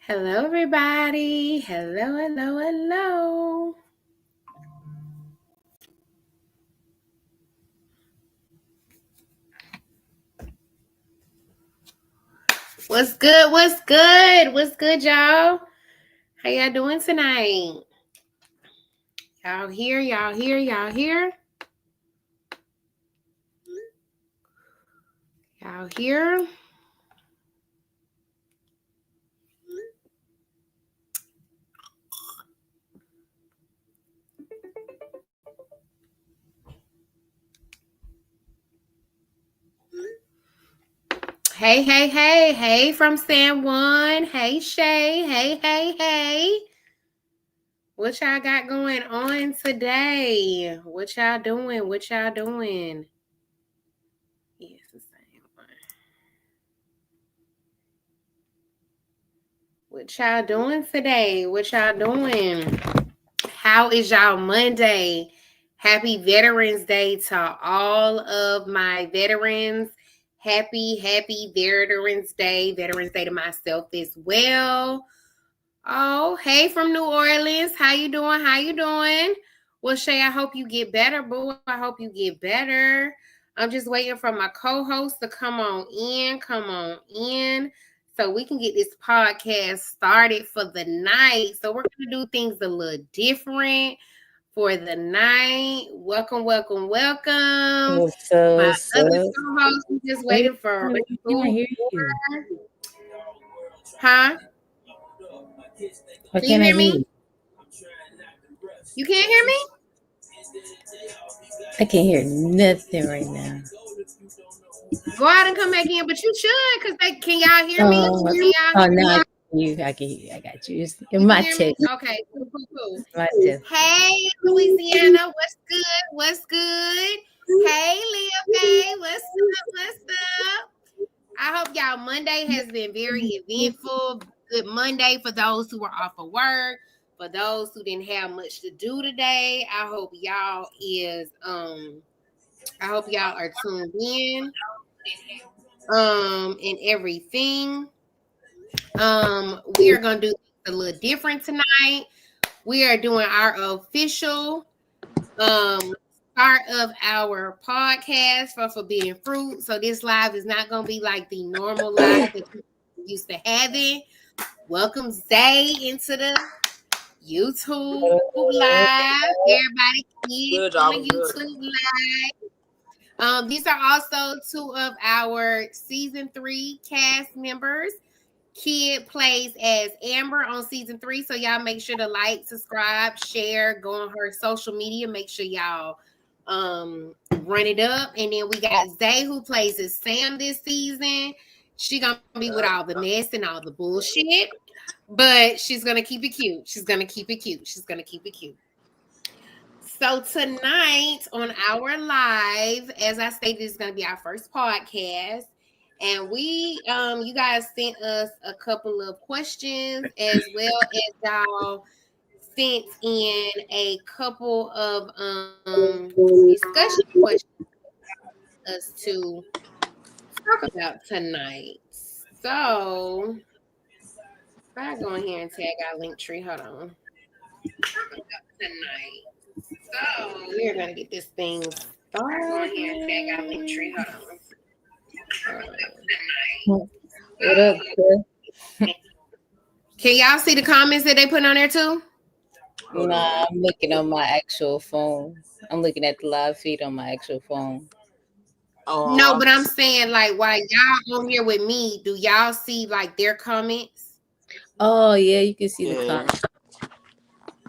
Hello, everybody. Hello, hello, hello. What's good? What's good? What's good, y'all? How y'all doing tonight? Y'all here? Y'all here? Y'all here? Y'all here? Hey, hey, hey, hey from San Juan. Hey, Shay. Hey, hey, hey. What y'all got going on today? What y'all doing? What y'all doing? Yes, the same one. What y'all doing today? What y'all doing? How is y'all Monday? Happy Veterans Day to all of my veterans. Happy Veterans Day. Veterans Day to myself as well. Oh, hey from New Orleans. How you doing? How you doing? Well, Shay, I hope you get better, boo. I hope you get better. I'm just waiting for my co-host to come on in. Come on in. So we can get this podcast started for the night. So we're going to do things a little different for the night. Welcome, welcome, welcome. What's up? My What's other up? co-host is just waiting for Can I hear you? Huh? Why Can you can't I hear hear me? you? You can't hear me? I can't hear nothing right now. Go out and come back in, but you should, because can y'all hear me? Oh, Can y'all oh, hear now me? I can hear you. I can hear you. I got you. It's You can my hear me? test. Okay, cool, cool, cool. My test. Hey, Louisiana, what's good? What's good? Hey, Lil Bay, what's up? What's up? I hope y'all Monday has been very eventful. Good Monday for those who were off of work. For those who didn't have much to do today, I hope y'all are tuned in and everything. We are gonna do a little different tonight. We are doing our official part of our podcast for Forbidden Fruit. So this live is not gonna be like the normal live that you used to having. Welcome Zay into the YouTube live. Everybody kids on the YouTube live. These are also two of our season 3 cast members. Kid plays as Amber on season 3. So y'all make sure to like, subscribe, share, go on her social media. Make sure y'all run it up. And then we got Zay who plays as Sam this season. She gonna be with all the mess and all the bullshit. But she's gonna keep it cute. She's gonna keep it cute. She's gonna keep it cute. So tonight on our live, as I stated, is going to be our first podcast, and we, you guys sent us a couple of questions as well as y'all sent in a couple of discussion questions for us to talk about tonight. So if I go in here and tag our link tree, hold on. Talk about tonight. So we're gonna get this thing started. Here and tag our link tree. Hold on. What up, sir? Can y'all see the comments that they put on there too? Nah, I'm looking on my actual phone. I'm looking at the live feed on my actual phone. No, but I'm saying like while y'all on here with me, do y'all see like their comments? Oh yeah, you can see the comments.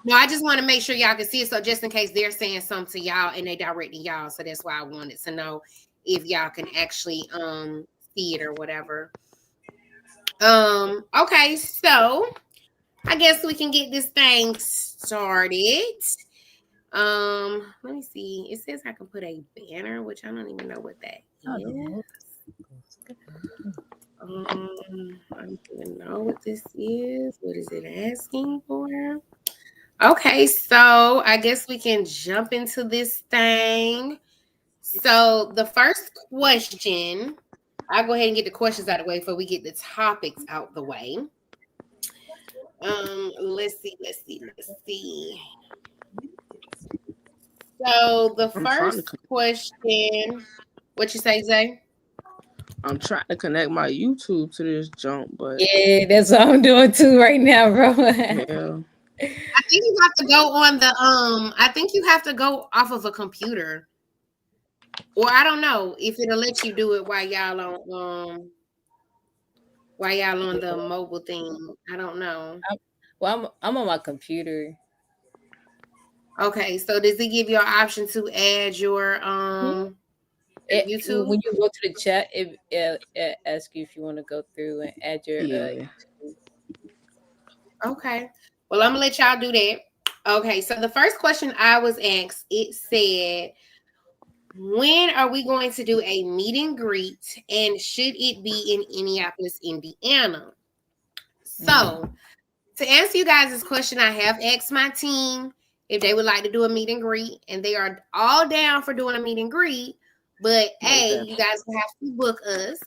No, I just want to make sure y'all can see it. So just in case they're saying something to y'all and they directing y'all. So that's why I wanted to know if y'all can actually see it or whatever. Okay, so I guess we can get this thing started. Let me see. It says I can put a banner, which I don't even know what that is. I don't even know what this is. What is it asking for? Okay, so I guess we can jump into this thing. So the first question, I'll go ahead and get the questions out of the way before we get the topics out the way. Let's see. So the I'm trying to first question, what you say, Zay? I'm trying to connect my YouTube to this jump, but Yeah, that's what I'm doing too right now, bro. yeah, I think you have to go on the I think you have to go off of a computer. Or I don't know if it'll let you do it while y'all on the mobile thing. I don't know. I'm on my computer. Okay, so does it give you an option to add your YouTube? When you go to the chat, it asks you if you want to go through and add your yeah. YouTube. Okay. Well, I'm gonna let y'all do that. Okay, so the first question I was asked, it said, when are we going to do a meet and greet, and should it be in Indianapolis, Indiana? Mm. So to answer you guys' question, I have asked my team if they would like to do a meet and greet, and they are all down for doing a meet and greet. But Most you definitely. guys will have to book us.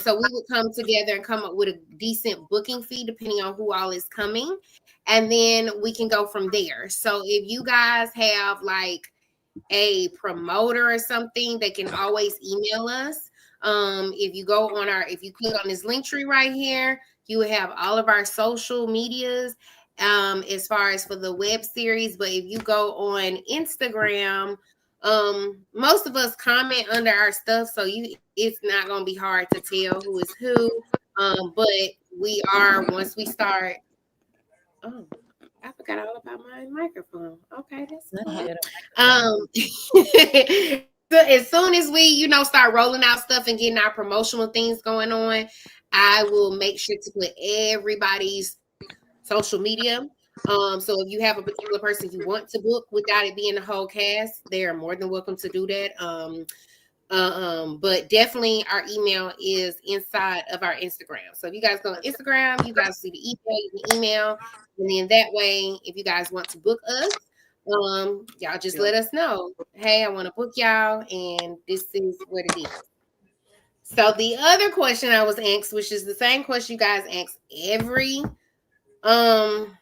So we would come together and come up with a decent booking fee, depending on who all is coming, and then we can go from there. So if you guys have like a promoter or something, they can always email us. If you click on this link tree right here, you have all of our social medias as far as for the web series. But if you go on Instagram, most of us comment under our stuff, so it's not gonna be hard to tell who is who. But we are once we start. Oh, I forgot all about my microphone. Okay, that's Not fine. yet. As soon as we, start rolling out stuff and getting our promotional things going on, I will make sure to put everybody's social media. So if you have a particular person you want to book without it being the whole cast, they are more than welcome to do that. But definitely our email is inside of our Instagram. So if you guys go on Instagram, you guys see the email, you can email, and then that way, if you guys want to book us, y'all just Yeah. let us know. Hey, I want to book y'all, and this is what it is. So the other question I was asked, which is the same question you guys ask um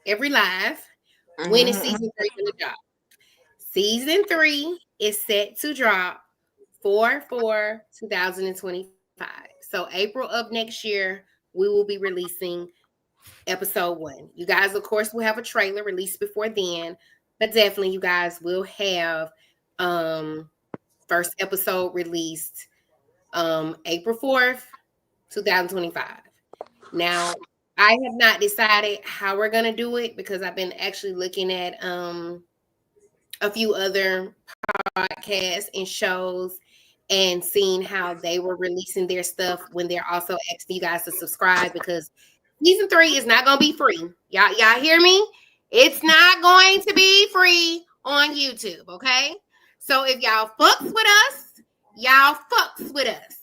every live, when is Mm-hmm. season 3 gonna drop? Season 3 is set to drop 4/4/2025. So April of next year, we will be releasing episode 1. You guys, of course, will have a trailer released before then, but definitely you guys will have um first episode released April 4th, 2025. Now, I have not decided how we're gonna do it because I've been actually looking at a few other podcasts and shows and seeing how they were releasing their stuff when they're also asking you guys to subscribe, because season 3 is not gonna be free. Y'all hear me? It's not going to be free on YouTube, okay? So if y'all fucks with us, y'all fucks with us.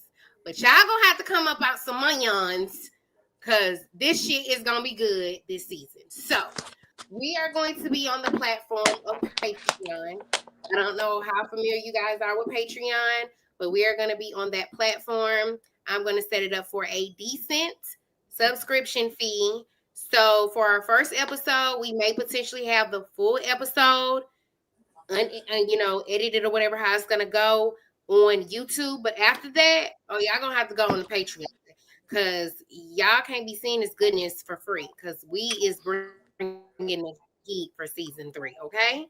But y'all gonna have to come up out some onions because this shit is gonna be good this season. So we are going to be on the platform of Patreon. I don't know how familiar you guys are with Patreon, but we are going to be on that platform. I'm going to set it up for a decent subscription fee. So for our first episode, we may potentially have the full episode, edited or whatever, how it's going to go on YouTube. But after that, y'all going to have to go on the Patreon because y'all can't be seeing this goodness for free because we is bringing the heat for season 3, okay?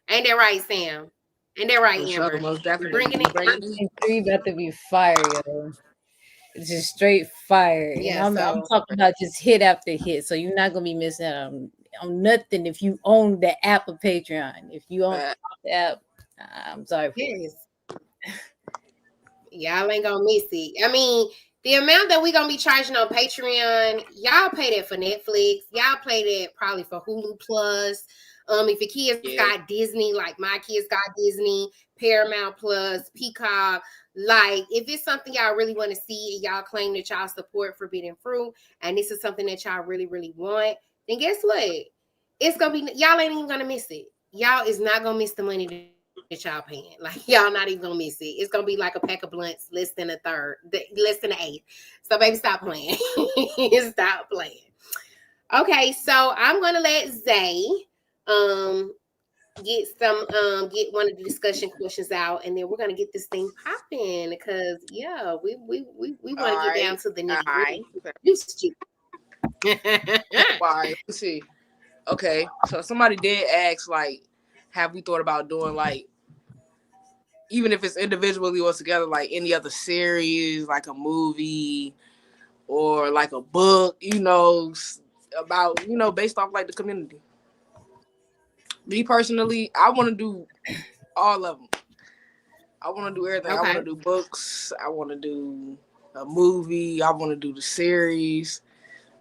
Ain't that right, Sam? Ain't that right, For Amber? sure, most We bringing definitely. it. We bringing it. Season 3 about to be fire, yo. It's just straight fire, and Yeah, I'm so talking about just hit after hit. So you're not gonna be missing out on nothing if you own the app of Patreon. If you own But the app, I'm sorry for you. yes, y'all ain't gonna miss it. I mean, the amount that we gonna be charging on Patreon, y'all pay that for Netflix. Y'all pay that probably for Hulu Plus. If your kids yeah, got Disney, like my kids got Disney, Paramount Plus, Peacock. Like, if it's something y'all really want to see and y'all claim that y'all support Forbidden Fruit, and this is something that y'all really, really want, then guess what? It's gonna be y'all ain't even gonna miss it. Y'all is not gonna miss the money that y'all paying. Like, y'all not even gonna miss it. It's gonna be like a pack of blunts, less than an eighth. So baby, stop playing. Stop playing. Okay, so I'm gonna let Zay um get one of the discussion questions out, and then we're gonna get this thing popping because yeah, we want All to get right. down to the All nitty right. gritty. Used to. All right. Let's see. Okay. So somebody did ask, like, have we thought about doing, like, even if it's individually or together, like any other series, like a movie or like a book, about, based off like the community. Me personally, I want to do all of them. I want to do everything. I want Okay. to do books. I want to do a movie. I want to do the series.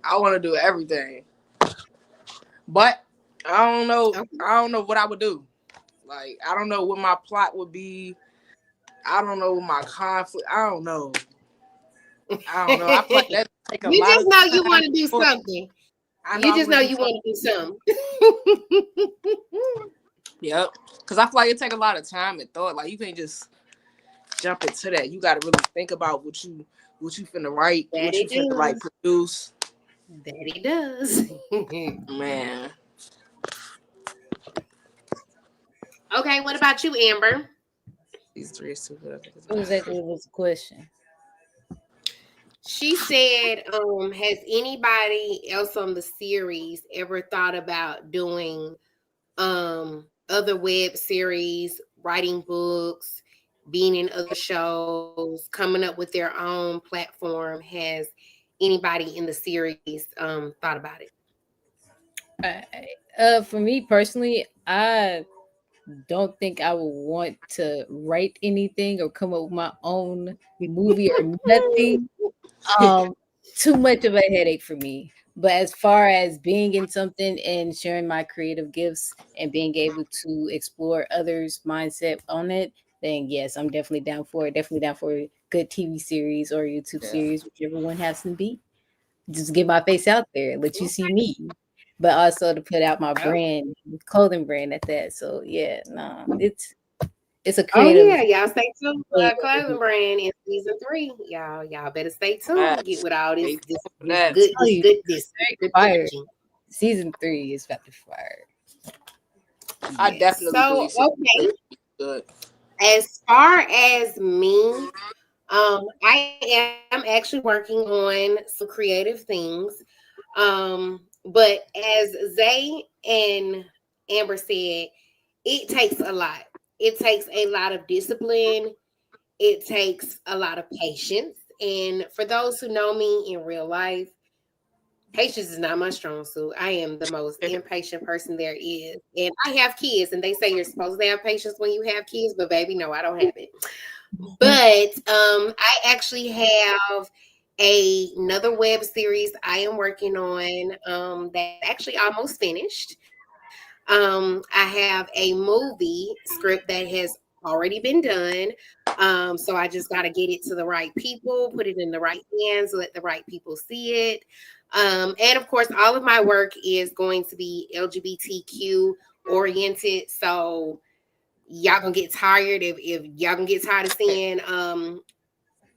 I want to do everything. But I don't know. Okay. I don't know what I would do. Like, I don't know what my plot would be. I don't know what my conflict. I don't know. I don't know. I feel like that take a You lot just of know you time. want to do something. I know You I just want know to do you something. want to do something. Yep. Because I feel like it take a lot of time and thought. Like, you can't just jump into that. You got to really think about what you finna write, That what you it finna like does. produce. That it does. Man, Okay, what about you, Amber? these three is too good. What exactly was the question? She said, has anybody else on the series ever thought about doing other web series, writing books, being in other shows, coming up with their own platform? Has anybody in the series thought about it? For me personally, I don't think I would want to write anything or come up with my own movie or nothing. Um, Too much of a headache for me. But as far as being in something and sharing my creative gifts and being able to explore others' mindset on it, then yes, I'm definitely down for it. Definitely down for a good TV series or YouTube Yeah. series, whichever one has to be. Just get my face out there, let you see me. But also to put out my Yep. brand, clothing brand at that. So yeah, no, it's a Oh creative yeah, y'all stay tuned for thing. our clothing brand in season 3. Y'all better stay tuned. Get Facts. with all Stay tuned for this that. good Tell you, good fire. packaging. Season 3 is about to fire. I Yes. definitely So believe so. okay, Good. as far as me, I am actually working on some creative things. But as Zay and Amber said, it takes a lot. It takes a lot of discipline. It takes a lot of patience. And for those who know me in real life, patience is not my strong suit. I am the most impatient person there is. And I have kids, and they say you're supposed to have patience when you have kids, but baby, no, I don't have it. But I actually have another web series I am working on that's actually almost finished. I have a movie script that has already been done. So I just got to get it to the right people, put it in the right hands, let the right people see it. And of course, all of my work is going to be LGBTQ oriented. So y'all gonna get tired if y'all gonna get tired of seeing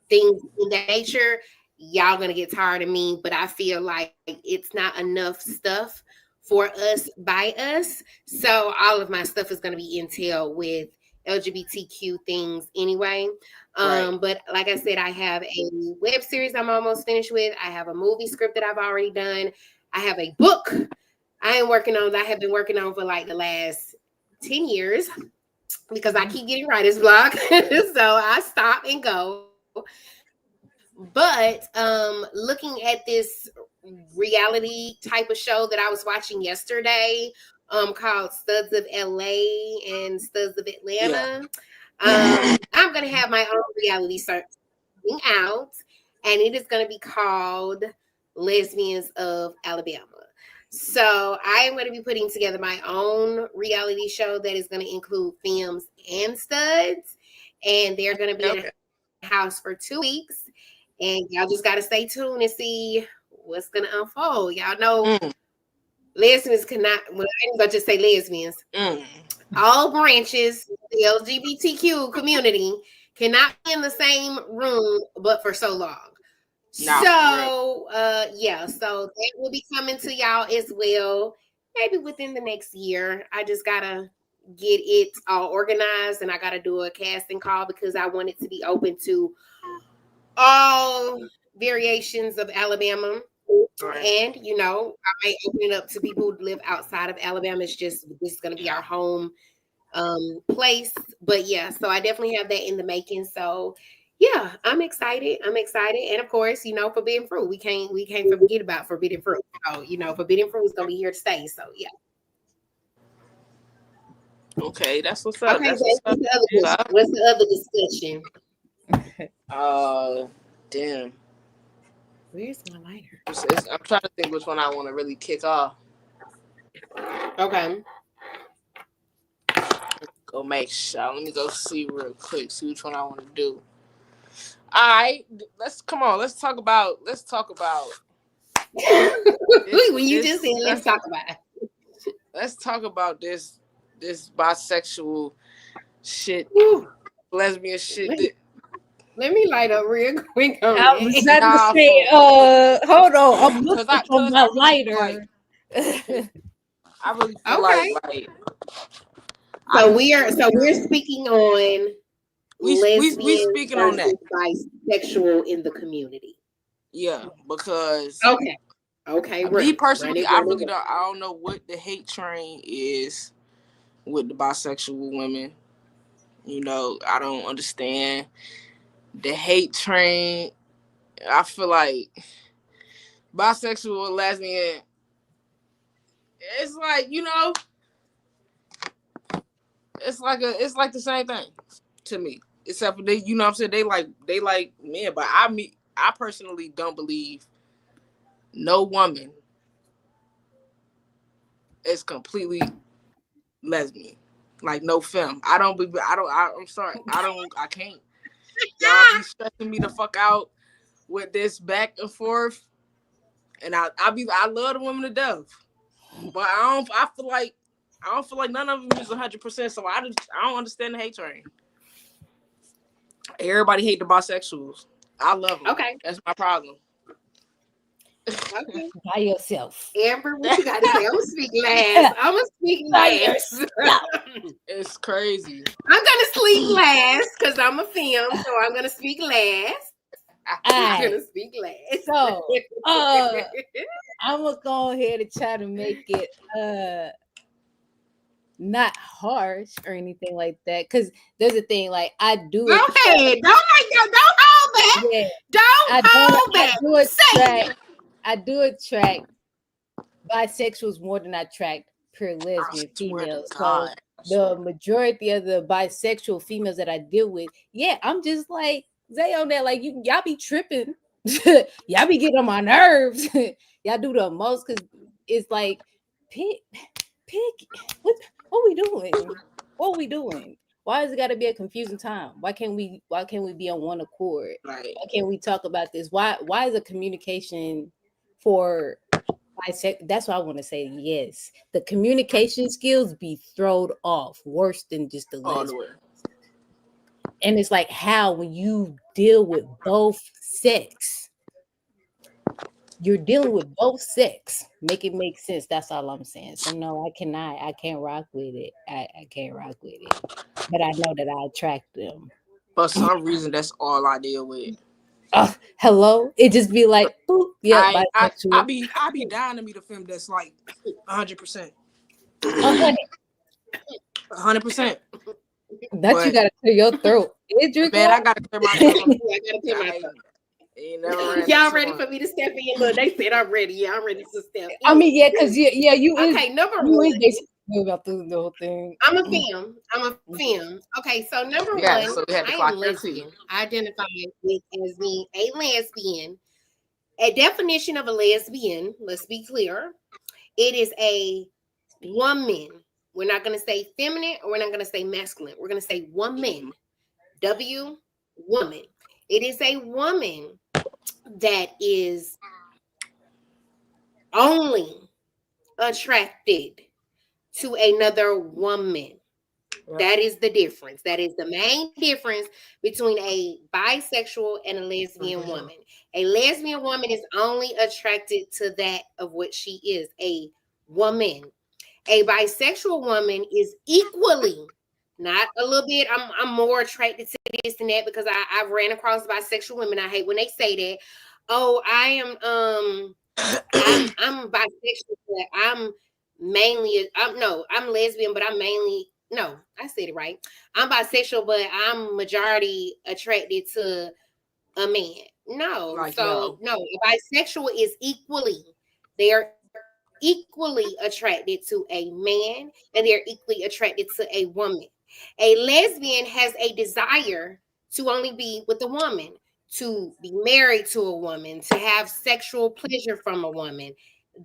things in that nature, y'all gonna get tired of me. But I feel like it's not enough stuff for us by us. So all of my stuff is gonna be entailed with LGBTQ things anyway. Right. But like I said, I have a web series I'm almost finished with. I have a movie script that I've already done. I have a book I have been working on for like the last 10 years because I keep getting writer's block. So I stop and go. But looking at this reality type of show that I was watching yesterday, called Studs of LA and Studs of Yeah. Atlanta, I'm gonna have my own reality search out, and it is gonna be called Lesbians of Alabama. So I am going to be putting together my own reality show that is going to include films and studs, and they're going to be in a Okay. house for 2 weeks. And y'all just got to stay tuned and see what's going to unfold. Y'all know Mm, lesbians cannot, well, I ain't going to just say lesbians. mm. All branches, the LGBTQ community cannot be in the same room, but for so long. Nah, for real. So, yeah, so that will be coming to y'all as well, maybe within the next year. I just gotta get it all organized, and I gotta do a casting call because I want it to be open to all variations of Alabama. Right. And I may open it up to people who live outside of Alabama. It's just this is gonna be our home place. But yeah, so I definitely have that in the making. So yeah, I'm excited. I'm excited. And of course, forbidden fruit. We can't forget about forbidden fruit. So, forbidden fruit is gonna be here to stay. So yeah. Okay, that's what's up. Okay, That's what's Zach, up. what's the other discussion? Damn. Where's my lighter? I'm trying to think which one I want to really kick off. Okay. Go make sure. Let me go see real quick. See which one I want to do. All right, let's talk about. When you just said, let's talk about it. Let's talk about this bisexual shit, lesbian shit. Let me light up real quick on I was about to say, hold on, I'm looking for my lighter. I really feel like so we're speaking on we speaking on that bisexual in the community. Yeah, because okay. Me personally, I don't know what the hate train is with the bisexual women. I don't understand the hate train. I feel like bisexual, lesbian, it's like, it's like the same thing to me. Except for they, what I'm saying, they like men, but I personally don't believe no woman is completely lesbian. Like no femme. I'm sorry. I can't. Y'all be stressing me the fuck out with this back and forth. And I love the women to death. But I don't feel like none of them is 100%. So I don't understand the hate train. Everybody hate the bisexuals. I love them. Okay. That's my problem. Okay. By yourself. Amber, what you got to say? I'm going to speak last. It's crazy. I'm going to speak last because I'm a femme, so I'm going to speak last. I'm going to speak last. So, I'm going to go ahead and try to make it not harsh or anything like that. Because there's a thing, like, I do Go ahead. Don't hold back. Yeah. Don't hold back. I do attract bisexuals more than I attract pure lesbian females. So the majority of the bisexual females that I deal with, yeah, I'm just like Zay on that. Like y'all be tripping, y'all be getting on my nerves. Y'all do the most because it's like pick. What we doing? What we doing? Why has it got to be a confusing time? Why can't we be on one accord? Right. Why can't we talk about this? Why is a communication for bisexual? That's what I want to say. Yes, the communication skills be thrown off worse than just the lesbian. And it's like how when you deal with both sex, you're dealing with both sex. Make it make sense. That's all I'm saying. So no, I can't rock with it. I can't rock with it. But I know that I attract them. For some reason, that's all I deal with. Hello? It just be like, boop, yeah, I be dying to meet a femme that's like 100%. 100%. That you gotta clear your throat. Man, I gotta clear my throat. Y'all ready for me to step in? Look, they said I'm ready. Yeah, I'm ready to step in. I mean, yeah, because you okay, number one. About the whole thing. I'm a femme. Okay, so number one, so I am lesbian. I identify as being a lesbian. A definition of a lesbian, let's be clear, it is a woman. We're not going to say feminine or we're not going to say masculine. We're going to say woman. Woman. It is a woman that is only attracted to another woman. That is the difference. That is the main difference between a bisexual and a lesbian woman. A lesbian woman is only attracted to that of what she is, a woman. A bisexual woman is equally, not a little bit. I'm more attracted to this and that because I've ran across bisexual women. I hate when they say that. Oh, I'm bisexual, but I'm lesbian, but I'm mainly no, I said it right. I'm bisexual, but I'm majority attracted to a man. No, Like so no. no, a bisexual is equally, they are equally attracted to a man and they're equally attracted to a woman. A lesbian has a desire to only be with a woman, to be married to a woman, to have sexual pleasure from a woman.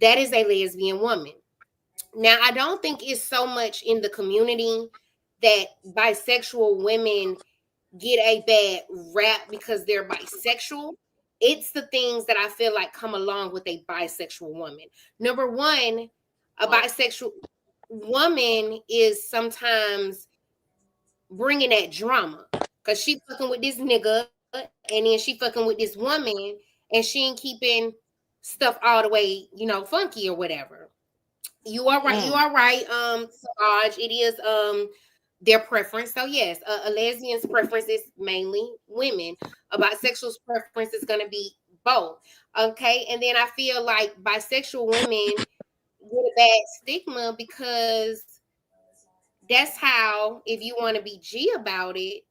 That is a lesbian woman. Now, I don't think it's so much in the community that bisexual women get a bad rap because they're bisexual. It's the things that I feel like come along with a bisexual woman. Number one, a bisexual woman is sometimes bringing that drama because she fucking with this nigga and then she fucking with this woman and she ain't keeping stuff all the way, funky or whatever. You are right. You are right. Saraj, it is their preference. So yes, a lesbian's preference is mainly women. A bisexual's preference is going to be both. Okay, and then I feel like bisexual women get a bad stigma because that's how, if you want to be G about it,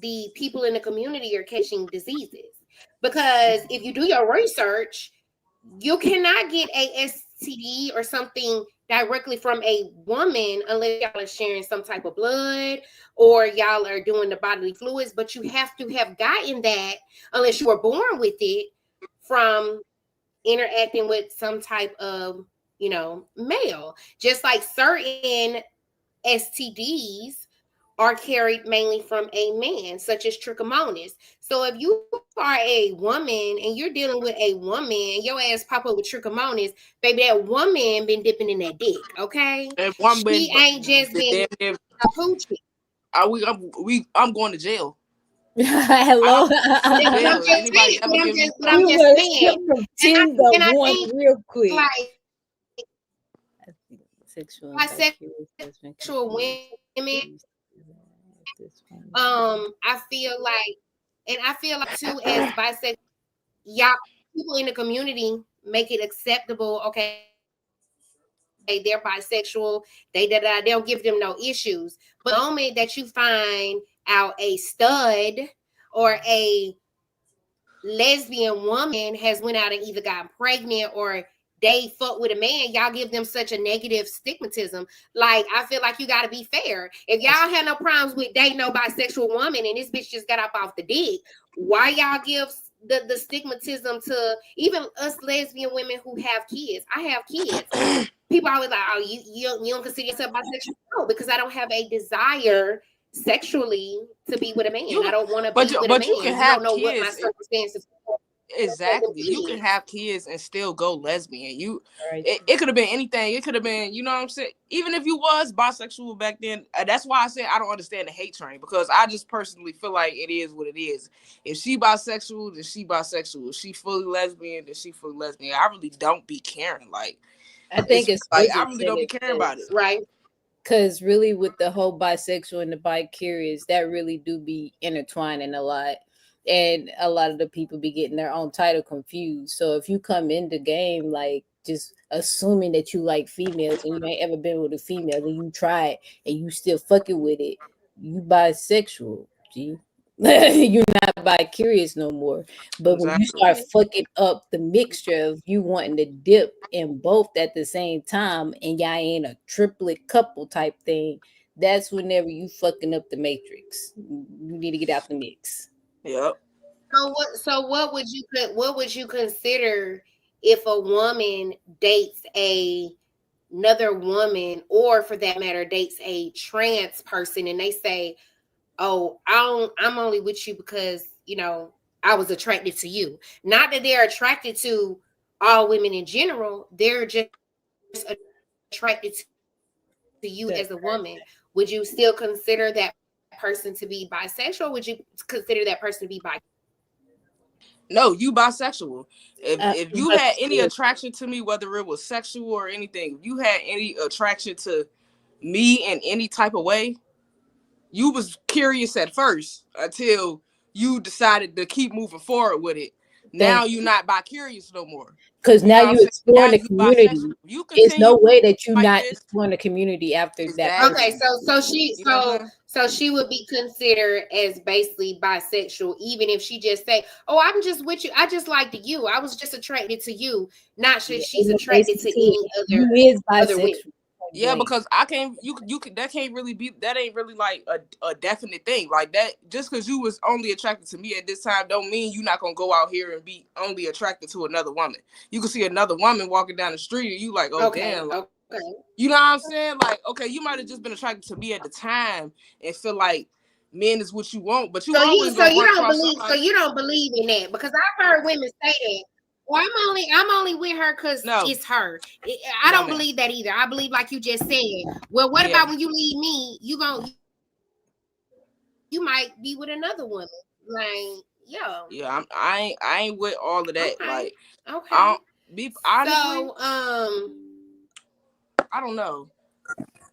the people in the community are catching diseases. Because if you do your research, you cannot get a STD or something directly from a woman unless y'all are sharing some type of blood or y'all are doing the bodily fluids, but you have to have gotten that unless you were born with it from interacting with some type of, male. Just like certain STDs are carried mainly from a man, such as trichomonas. So if you are a woman and you're dealing with a woman and your ass pop up with trichomonas, baby, that woman been dipping in that dick, okay? And one She been ain't just the been damn near a coochie. I'm going to jail. Hello. I'm But I'm jail. If just anybody saying, ever give me but some I'm We just were saying, skipped from and I 10 to and I 1 think real quick. like I think sexual and bisexual bicurious has been women, confused. At this point. I feel like too, as bisexual, y'all, people in the community make it acceptable. Okay, they're bisexual. They'll give them no issues. But the moment that you find out a stud or a lesbian woman has went out and either gotten pregnant or they fuck with a man, y'all give them such a negative stigmatism. Like, I feel like you got to be fair. If y'all had no problems with dating no bisexual woman and this bitch just got up off the dick, why y'all give the stigmatism to even us lesbian women who have kids? I have kids. People always like, oh, you don't consider yourself bisexual? No, because I don't have a desire sexually to be with a man. I you, don't want to but be with a you can man. You don't have know what my kids. circumstances Exactly. You can is. have kids and still go lesbian. Right. It could have been anything. It could have been, you know what I'm saying? Even if you was bisexual back then, that's why I said I don't understand the hate train, because I just personally feel like it is what it is. If she bisexual, then she bisexual. If she fully lesbian, then she fully lesbian. I really don't be caring. Like, I think it's it's like funny I you really say don't be that caring about it. Right. because really with the whole bisexual and the bi-curious, that really do be intertwining a lot. And a lot of the people be getting their own title confused. So if you come in the game like just assuming that you like females and you ain't ever been with a female and you try it and you still fucking with it, you bisexual. G. You're not bi-curious no more. But when you Exactly. start fucking up the mixture of you wanting to dip in both at the same time and y'all ain't a triplet couple type thing, that's whenever you fucking up the matrix. You need to get out the mix. Yep. So what would you consider if a woman dates another woman, or for that matter dates a trans person, and they say, oh, I'm only with you because I was attracted to you. Not that they're attracted to all women in general, they're just attracted to you. to you as a woman, would you still consider that person to be bisexual? Or would you consider that person to be bi? No, you bisexual. If you But had any still, attraction to me, whether it was sexual or anything, if you had any attraction to me in any type of way, you was curious at first until you decided to keep moving forward with it. Now thank you're not bi curious no more. because You now know what I'm you saying? Now exploring the you bisexual. community. You It's continue no way that you like not this. exploring the community after that Okay, Exactly. person. You know what I'm saying? so she would be considered as basically bisexual, even if she just say, "Oh, I'm just with you. I just liked you. I was just attracted to you." Not sure Yeah, she's ain't no attracted basic to to any it. You is other women. bisexual. Point Yeah, blank. because I can't. You can. That can't really be. That ain't really like a definite thing. Like that. Just because you was only attracted to me at this time, don't mean you not gonna go out here and be only attracted to another woman. You can see another woman walking down the street, and you like, oh Okay, damn. Like, okay. you know what I'm saying? Like, okay, you might have just been attracted to me at the time and feel like men is what you want, but you always So gonna you run don't across believe somebody. in that, because I've heard women say that. Well, I'm only with her because No, it's her. I no, don't man. believe that either. I believe like you just said. Well, what Yeah, about when you leave me? You might be with another woman. Like, yeah. yeah. I ain't with all of that. Okay. Like, Okay. I don't be honestly. So I don't know.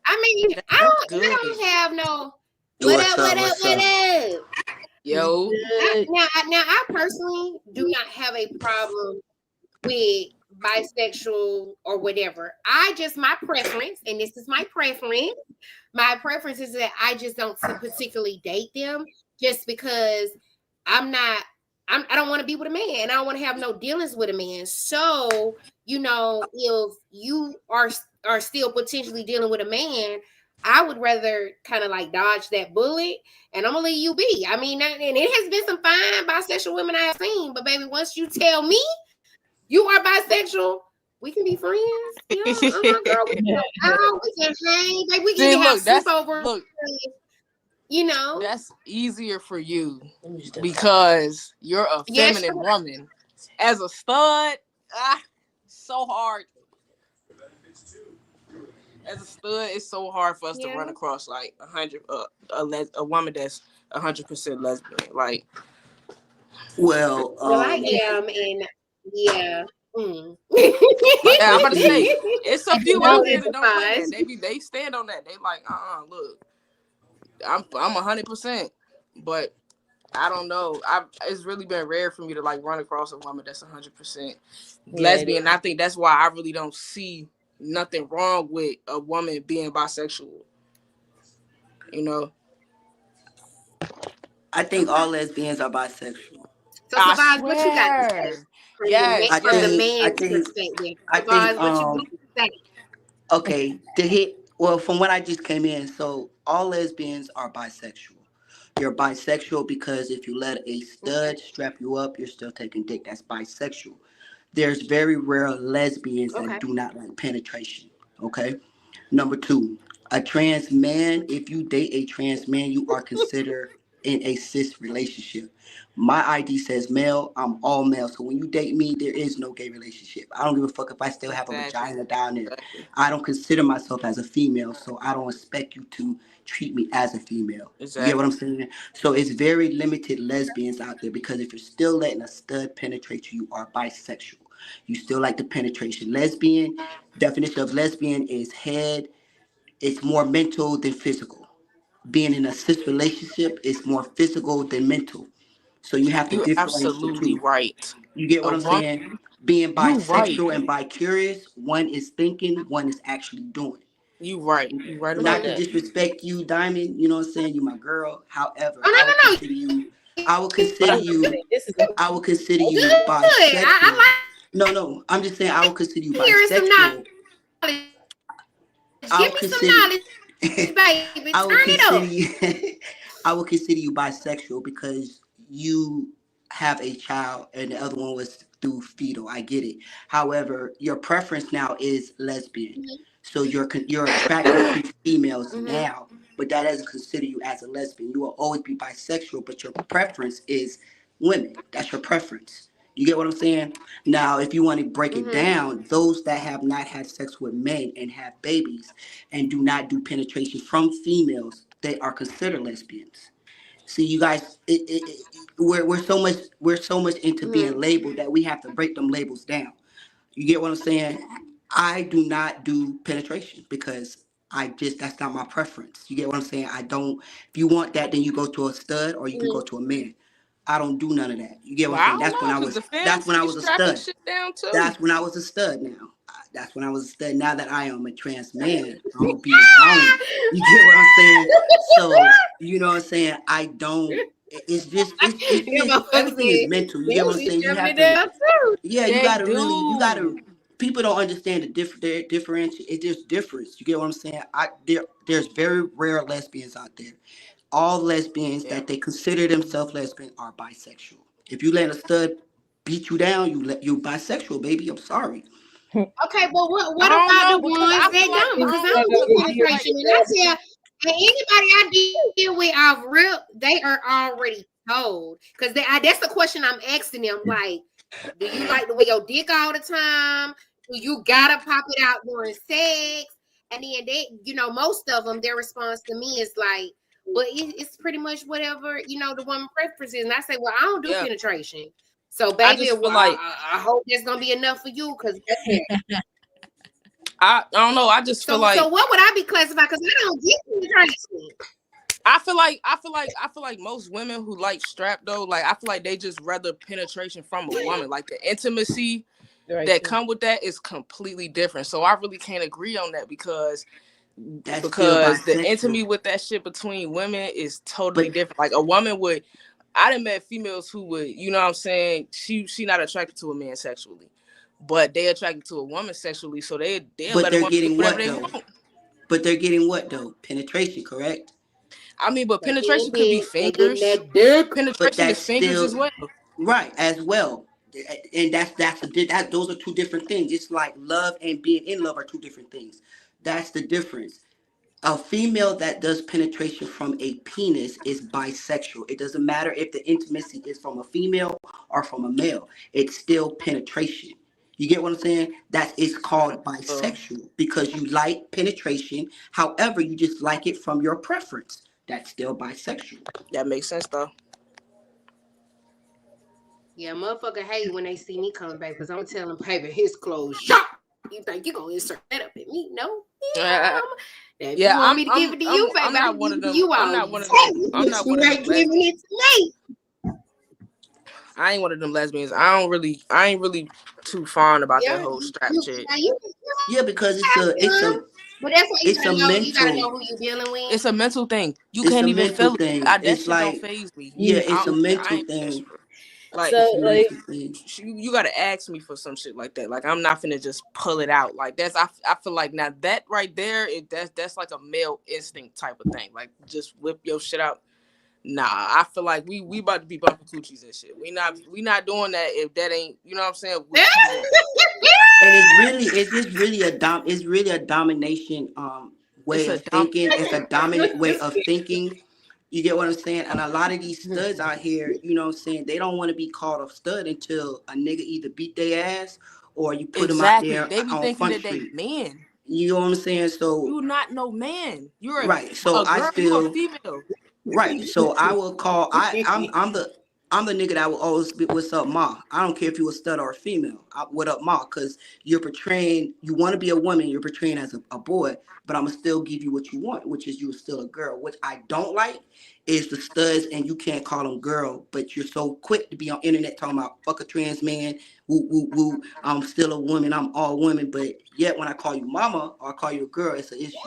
I mean, That's I good. don't have no what What's up, up? what up, What's what up? up. Yo, Good. Now, I personally do not have a problem with bisexual or whatever. I just my preference, and this is my preference. My preference is that I just don't particularly date them just because I'm not. I don't want to be with a man. I don't want to have no dealings with a man. So if you are still potentially dealing with a man, I would rather kind of like dodge that bullet, and I'm gonna leave you be. I mean, and it has been some fine bisexual women I have seen, but baby, once you tell me you are bisexual, we can be friends. Yeah, girl, we can go out, we can hang, baby, we can see, even have look, sleepovers. look, You know, that's easier for you because you're a yeah, feminine sure. woman. As a stud, so hard. As a stud, it's so hard for us to run Yeah. across like a woman that's 100% lesbian. Like, Well, Well, I am, and yeah. Mm. yeah, I'm the about to thing say is, it's I a can few now out here that don't play empathize. that. They stand on that. They like, look, I'm 100%, but I don't know. It's really been rare for me to like run across a woman that's 100% Yeah, it lesbian. is. I think that's why I really don't see nothing wrong with a woman being bisexual. You know, I think all lesbians are bisexual. So, I Savage, what you got to say swear. I Yes, from the think, yes. I man's think, perspective? I think. Savage, what you got to say? Okay, to hit. Well, from when I just came in, so all lesbians are bisexual. You're bisexual because if you let a stud Okay. strap you up, you're still taking dick. That's bisexual. There's very rare lesbians that Okay. do not like penetration. Okay. Number two, a trans man, if you date a trans man, you are considered in a cis relationship. My ID says male, I'm all male. So when you date me, there is no gay relationship. I don't give a fuck if I still have a Exactly. vagina down there. Exactly. I don't consider myself as a female, so I don't expect you to treat me as a female. You get what I'm Exactly. saying? So it's very limited lesbians out there because if you're still letting a stud penetrate you, you are bisexual. You still like the penetration. Lesbian, definition of lesbian is head, it's more mental than physical. Being in a cis relationship is more physical than mental. So you have to You differentiate the absolutely two. right. You get A what I'm woman, saying? Being you right. bisexual and bi-curious, one is thinking, one is actually doing. You right. You right about Not to Mm-hmm. that. disrespect you, Diamond, you know what I'm saying? You my girl. However, Oh, I would no, consider no, you, no. I would You But consider I'm just you, saying, this is a I would consider good. you I bisexual. like No, no, I'm just saying I would consider you hearing some bisexual. knowledge. Give me some knowledge, baby. I Turn would it consider up. I would consider you I would consider you bisexual because you have a child and the other one was through fetal. I get it. However, your preference now is lesbian. So you're attracted to females Mm-hmm. now, but that doesn't consider you as a lesbian. You will always be bisexual, but your preference is women. That's your preference. You get what I'm saying? Now, if you want to break it Mm-hmm. down, those that have not had sex with men and have babies and do not do penetration from females, they are considered lesbians. See, you guys, we're so much into being Mm-hmm. labeled that we have to break them labels down. You get what I'm saying? I do not do penetration because I just that's not my preference. You get what I'm saying? I don't. If you want that, then you go to a stud or you can go Mm-hmm. to a man. I don't do none of that. You get what Well, I'm I saying? don't That's when know, I because was. the That's femmes when I be was a strapping stud. shit down too. That's when I was a stud. Now, that's when I was a stud. Now that I am a trans man, I'm gonna be I don't. You get what I'm saying? So you know what I'm saying? I don't. It's just. It's That just motherfucker everything is said, mental. You get what "Bills I'm be saying? You shoving have it to. down too." Yeah, you They gotta really, you do. gotta. People don't understand the differentiate. It's just difference. You get what I'm saying? There's very rare lesbians out there. All lesbians Yeah. that they consider themselves lesbian are bisexual. If you let a stud beat you down, you bisexual, baby. I'm sorry. Okay, but what I don't about the know, because ones I that feel like don't? I Because don't I know, don't because do I feel like penetration, and I tell and anybody I deal with off rip, they are already told. Because that's the question I'm asking them. Like, do you like to wear your dick all the time? Do you gotta pop it out during sex? And then most of them, their response to me is like, "Well, it's pretty much whatever the woman preference is." And I say, "Well, I don't do yeah. penetration." So, I baby, just well, feel like I hope that's gonna be enough for you, because I don't know. I just feel so like what would I be classified? Because I don't get penetration. I feel like most women who like strap though, like I feel like they just rather penetration from a woman. Like the intimacy Right. that come with that is completely different. So I really can't agree on that, That's still because the bisexual. intimacy with that shit between women is totally But different. Like a woman would, I done met females who would, you know what I'm saying, she not attracted to a man sexually, but they attracted to a woman sexually, so they'll but let a they're woman do getting whatever what they though? want. But they're getting what though? Penetration, correct? I mean, but They getting penetration could be dick. They getting fingers. that dick. But Penetration is that's fingers still as well. right as well. And that those are two different things. It's like love and being in love are two different things. That's the difference. A female that does penetration from a penis is bisexual. It doesn't matter if the intimacy is from a female or from a male. It's still penetration. You get what I'm saying? That is called Uh, bisexual because you like penetration. However, you just like it from your preference. That's still bisexual. that makes sense though. Yeah, motherfucker hate when they see me coming back because I'm telling them, baby, his clothes shop. You think you gonna insert that up at me? No, Uh, ma'am. Now, if you yeah, want me to give it to you, baby, I'm I'm not gonna one give of it to them. you I'm all not one of them. day, I'm but not you one of them ain't giving lesbians. it to me. I ain't one of them lesbians. I ain't really too fond about that Yeah, whole strap you shit. now you Yeah, because have fun, but that's what it's a you gotta know mental who you're dealing with. It's a mental thing. You it's a can't even mental feel it. thing. That It's shit don't like phase me. yeah, I it's a don't care. I mental ain't thing. desperate. Like It's So a like, mental thing. you gotta ask me for some shit like that. Like I'm not finna just pull it out. Like I feel like now that right there, that's like a male instinct type of thing. Like just whip your shit out. Nah, I feel like we about to be bumping coochies and shit. We not doing that if that ain't, you know what I'm saying, what you want. And it's just really it's really a domination It's way a of dumb. thinking. It's a dominant way of thinking. You get what I'm saying? And a lot of these studs out here, you know what I'm saying, they don't want to be called a stud until a nigga either beat their ass or you put them out Exactly. there They be on thinking Front that they Street. men. You know what I'm saying? So You not no man. You're right. So a I girl. You a still female. right. So I will call. I'm the nigga that will always be what's up, ma. I don't care if you a stud or a female. What up, ma? Because you're portraying. You want to be a woman. You're portraying as a boy. But I'm gonna still give you what you want, which is you're still a girl. What I don't like is the studs, and you can't call them girl, but you're so quick to be on internet talking about fuck a trans man. Woo woo woo. I'm still a woman. I'm all women. But yet when I call you mama or I call you a girl, it's an issue.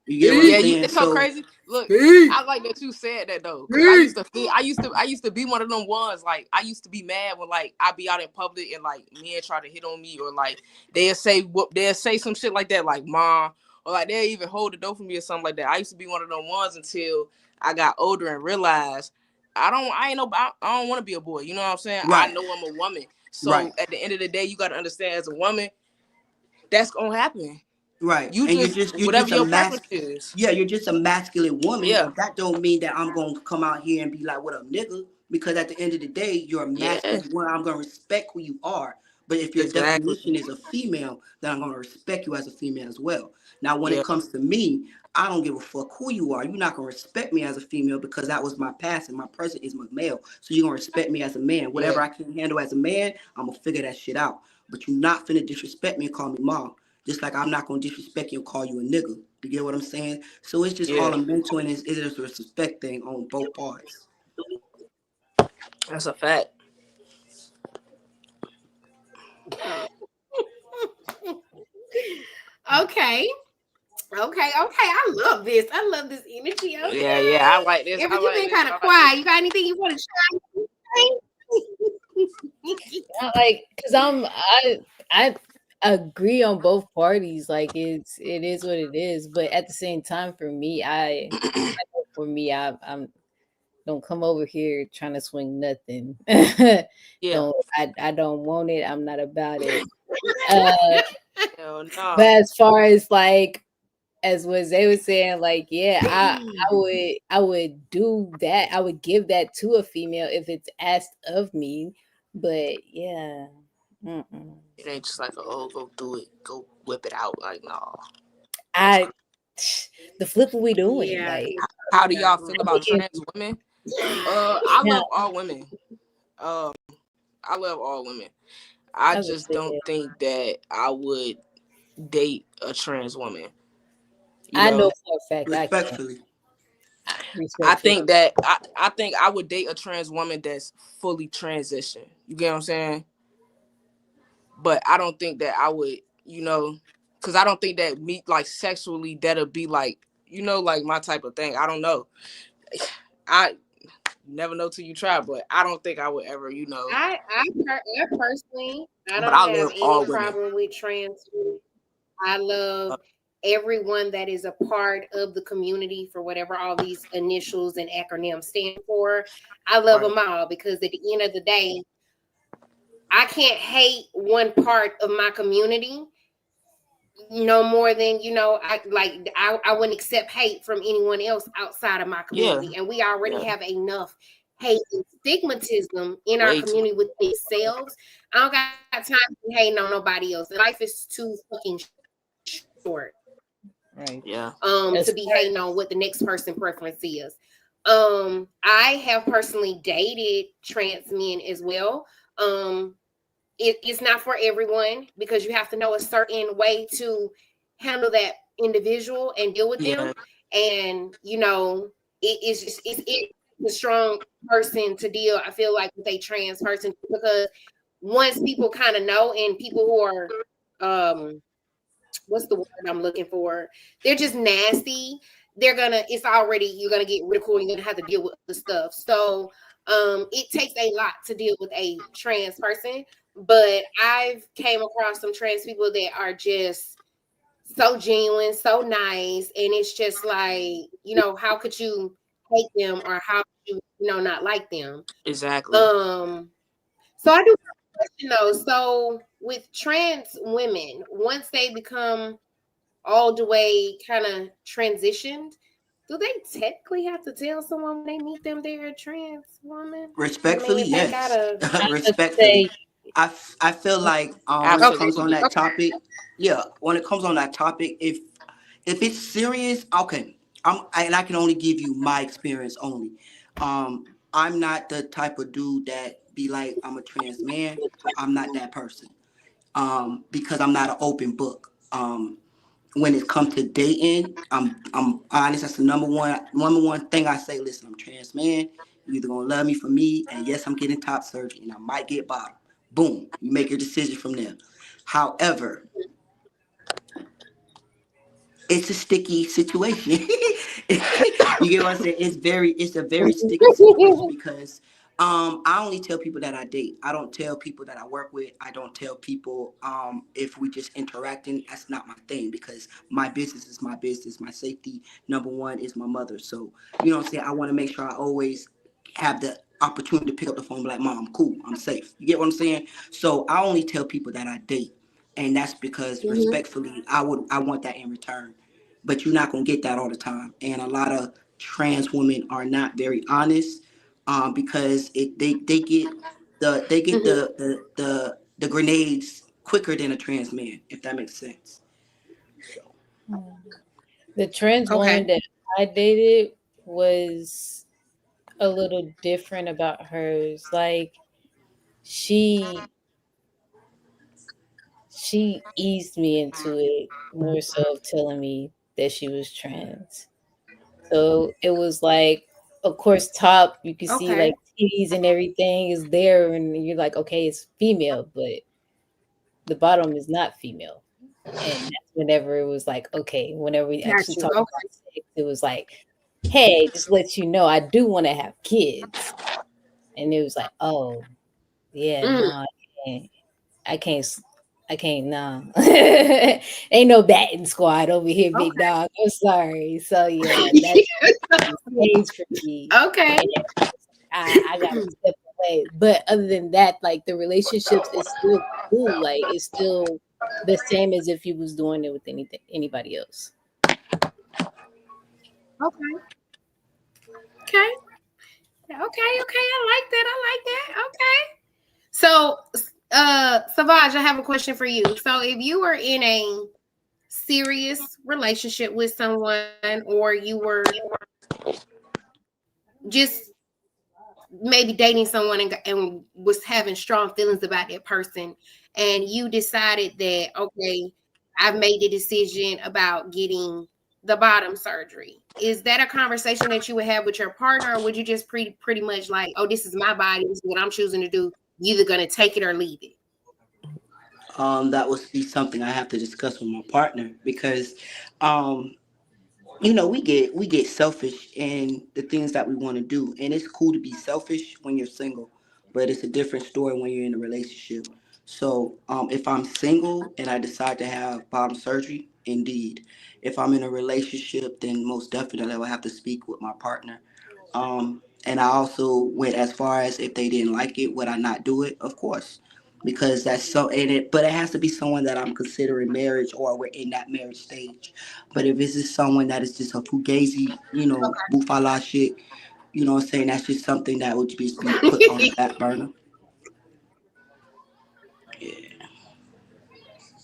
You get what I'm Yeah, you. saying? It's so So crazy. Look, Speak, I like that you said that though, because speak. I used to be one of them ones. Like I used to be mad when like I be out in public and like men try to hit on me, or like they'll say some shit like that, like mom, or like they'll even hold the door for me or something like that. I used to be one of them ones until I got older and realized I don't want to be a boy. You know what I'm saying? I right, know I'm a woman. right. So at the end of the day, you got to understand, as a woman, that's gonna happen. Right. You And just you're whatever just a your preference is. yeah, you're just a masculine woman, Yeah. but that don't mean that I'm gonna come out here and be like, what up, nigga? Because at the end of the day, you're a Yeah, masculine. Well, I'm gonna respect who you are. But if your exactly. definition is a female, then I'm gonna respect you as a female as well. Now, when it Yeah, comes to me, I don't give a fuck who you are. You're not gonna respect me as a female because that was my past and my present is my male. So you're gonna respect me as a man. Whatever yeah, I can handle as a man, I'm gonna figure that shit out. But you're not finna disrespect me and call me mom. Just like I'm not gonna disrespect you and call you a nigga. You get what I'm saying? So it's just all yeah. a mental and it is a respect thing on both parts. That's a fact. Okay. Okay, I love this. I love this energy. Yeah, yeah. I Okay. like this. I Ever, you've like been this. kind of I like this. quiet. You got anything you want to I like because I agree on both parties. Like it is what it is, but at the same time, for me, I'm don't come over here trying to swing nothing. Yeah. I don't want it. I'm not about it. Uh, Hell but no. as far as like as what they was saying, like yeah, try? I would do that. I would give that to a female if it's asked of me. But yeah, mm-mm. It ain't just like, oh, go do it, go whip it out. Like, no. I the flip are we doing? Yeah. Like How do y'all feel about if, trans women? I now, love all women. Um, I love all women. I I would just say don't think that I would date a trans woman. You I know know, for a fact I can't Respectfully. I respectfully. think that I think I would date a trans woman that's fully transitioned. You get what I'm saying? But I don't think that I would, because I don't think that me like sexually that'll be like, like my type of thing. I don't know. I never know till you try, but I don't think I would ever, I personally, I But don't I have love any all women. problem with trans. I love everyone that is a part of the community for whatever all these initials and acronyms stand for. I love Right. them all because at the end of the day, I can't hate one part of my community no more than I wouldn't accept hate from anyone else outside of my Yeah. community, and we already Yeah. have enough hate and stigmatism in our Way too. community with themselves. I don't got time to be hating on nobody else. Life is too fucking short Right. Yeah. to be As hating far on what the next person preference is. I have personally dated trans men as well. It's not for everyone because you have to know a certain way to handle that individual and deal with them. Yeah. And it's just it's a strong person to deal. I feel like with a trans person because once people kind of know, and people who are what's the word I'm looking for? They're just nasty. It's already, you're gonna get ridiculed, you're gonna have to deal with other stuff. So it takes a lot to deal with a trans person. But I've came across some trans people that are just so genuine, so nice, and it's just like, how could you hate them, or how could you not like them? Exactly. Um so I do have a question though. So with trans women, once they become all the way kind of transitioned, do they technically have to tell someone when they meet them they're a trans woman? I mean, Respectfully, if they yes. gotta, I Respectfully. say I feel like when it comes on Absolutely. that topic, yeah, when it comes on that topic, if it's serious, okay. And I can only give you my experience only. I'm not the type of dude that be like I'm a trans man. I'm not that person. Because I'm not an open book. When it comes to dating, I'm honest. That's the number one thing I say. Listen, I'm trans man. You either gonna love me for me, and yes, I'm getting top surgery, and I might get bottom. Boom, you make your decision from there. However, it's a sticky situation. You get what I'm saying? It's a very sticky situation because I only tell people that I date. I don't tell people that I work with. I don't tell people if we just interacting. That's not my thing because my business is my business. My safety number one is my mother. So you know what I'm saying? I want to make sure I always have the opportunity to pick up the phone and be like, Mom, I'm cool, I'm safe. You get what I'm saying? So I only tell people that I date. And that's because Mhm. respectfully, I want that in return. But you're not gonna get that all the time. And a lot of trans women are not very honest. because they get the grenades quicker than a trans man, if that makes sense. So The trans Okay. woman that I dated was a little different about hers. Like she she eased me into it more so of telling me that she was trans. So it was like, of course, top you can see Okay. like titties and everything is there, and you're like, okay, it's female, but the bottom is not female. And that's whenever it was like, okay, whenever we Got actually you. talked Okay. about sex, it was like, hey, just let you know, I do want to have kids. And it was like, oh, yeah, Mm, no, can't. I can't. I can't. No, ain't no batting squad over here, big okay. dog. I'm sorry. So yeah, that's the stage for me, Okay. and I gotta step away. But other than that, like the relationships is still cool. Like it's still the same as if you was doing it with anything anybody else. Okay. Okay. Okay. Okay. I like that. I like that. Okay. So, Savage, I have a question for you. So, if you were in a serious relationship with someone, or you were just maybe dating someone and was having strong feelings about that person, and you decided that, okay, I've made the decision about getting the bottom surgery, is that a conversation that you would have with your partner, or would you just pretty much like, oh, this is my body, this is what I'm choosing to do, you either going to take it or leave it? that would be something I have to discuss with my partner because um, we get selfish in the things that we want to do, and it's cool to be selfish when you're single, but it's a different story when you're in a relationship. So if I'm single and I decide to have bottom surgery, indeed. If I'm in a relationship, then most definitely I will have to speak with my partner. And I also went as far as if they didn't like it, would I not do it? Of course, because that's so in it. But it has to be someone that I'm considering marriage or we're in that marriage stage. But if it's just someone that is just a fugazi, bufala shit, what I'm saying, that's just something that would just be put on the back burner. Yeah.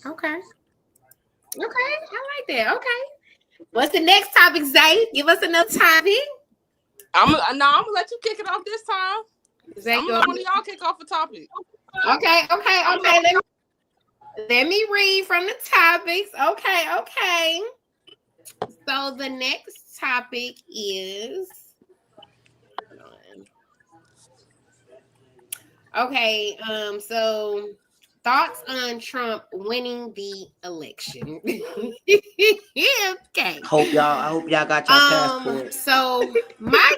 Okay. Okay. I like that. Okay. What's the next topic, Zay? Give us another topic. I'm gonna let you kick it off this time. Zay, I'm gonna go. let one of y'all kick off a topic. Okay. Okay. Okay. Let me read from the topics. Okay. Okay. So the next topic is, okay. So thoughts on Trump winning the election. Okay. I hope y'all got y'all passport. So my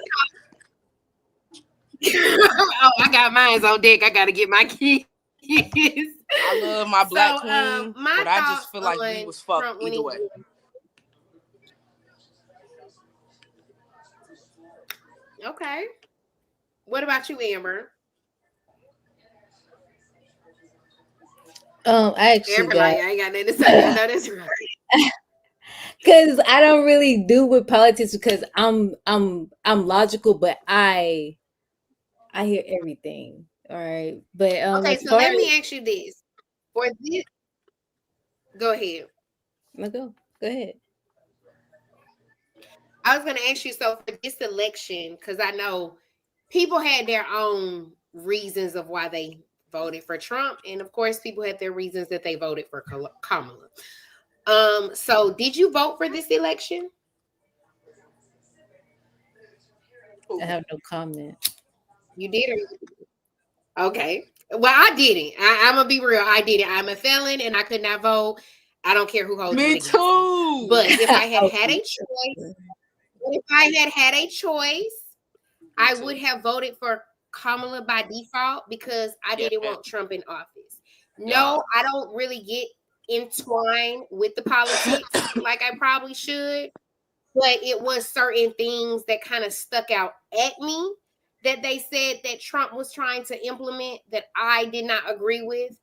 oh, I got mine on deck. I gotta get my keys. I love my So, black queen, my but I thoughts just feel like we on was fucked Trump either winning. way. Okay. What about you, Amber? I actually Amber, got like, I ain't got nothing to say. I know that's right. because I don't really do with politics because I'm logical, but I hear everything. All right, but Okay, as so far let as me ask you this. For this, go ahead. no, go ahead. I was going to ask you, so for this election, because I know people had their own reasons of why they voted for Trump, and of course, people had their reasons that they voted for Kamala. So did you vote for this election? I have no comment. You did, okay. Well, I didn't. I'm gonna be real. I didn't. I'm a felon, and I could not vote. I don't care who holds it Me against me. too. But if I had had Okay. a choice, if I had a choice, Me I would too. have voted for Kamala by default because I Yeah. didn't want Trump in office. Yeah. No, I don't really get entwined with the politics like I probably should, but it was certain things that kind of stuck out at me that they said that Trump was trying to implement that I did not agree with.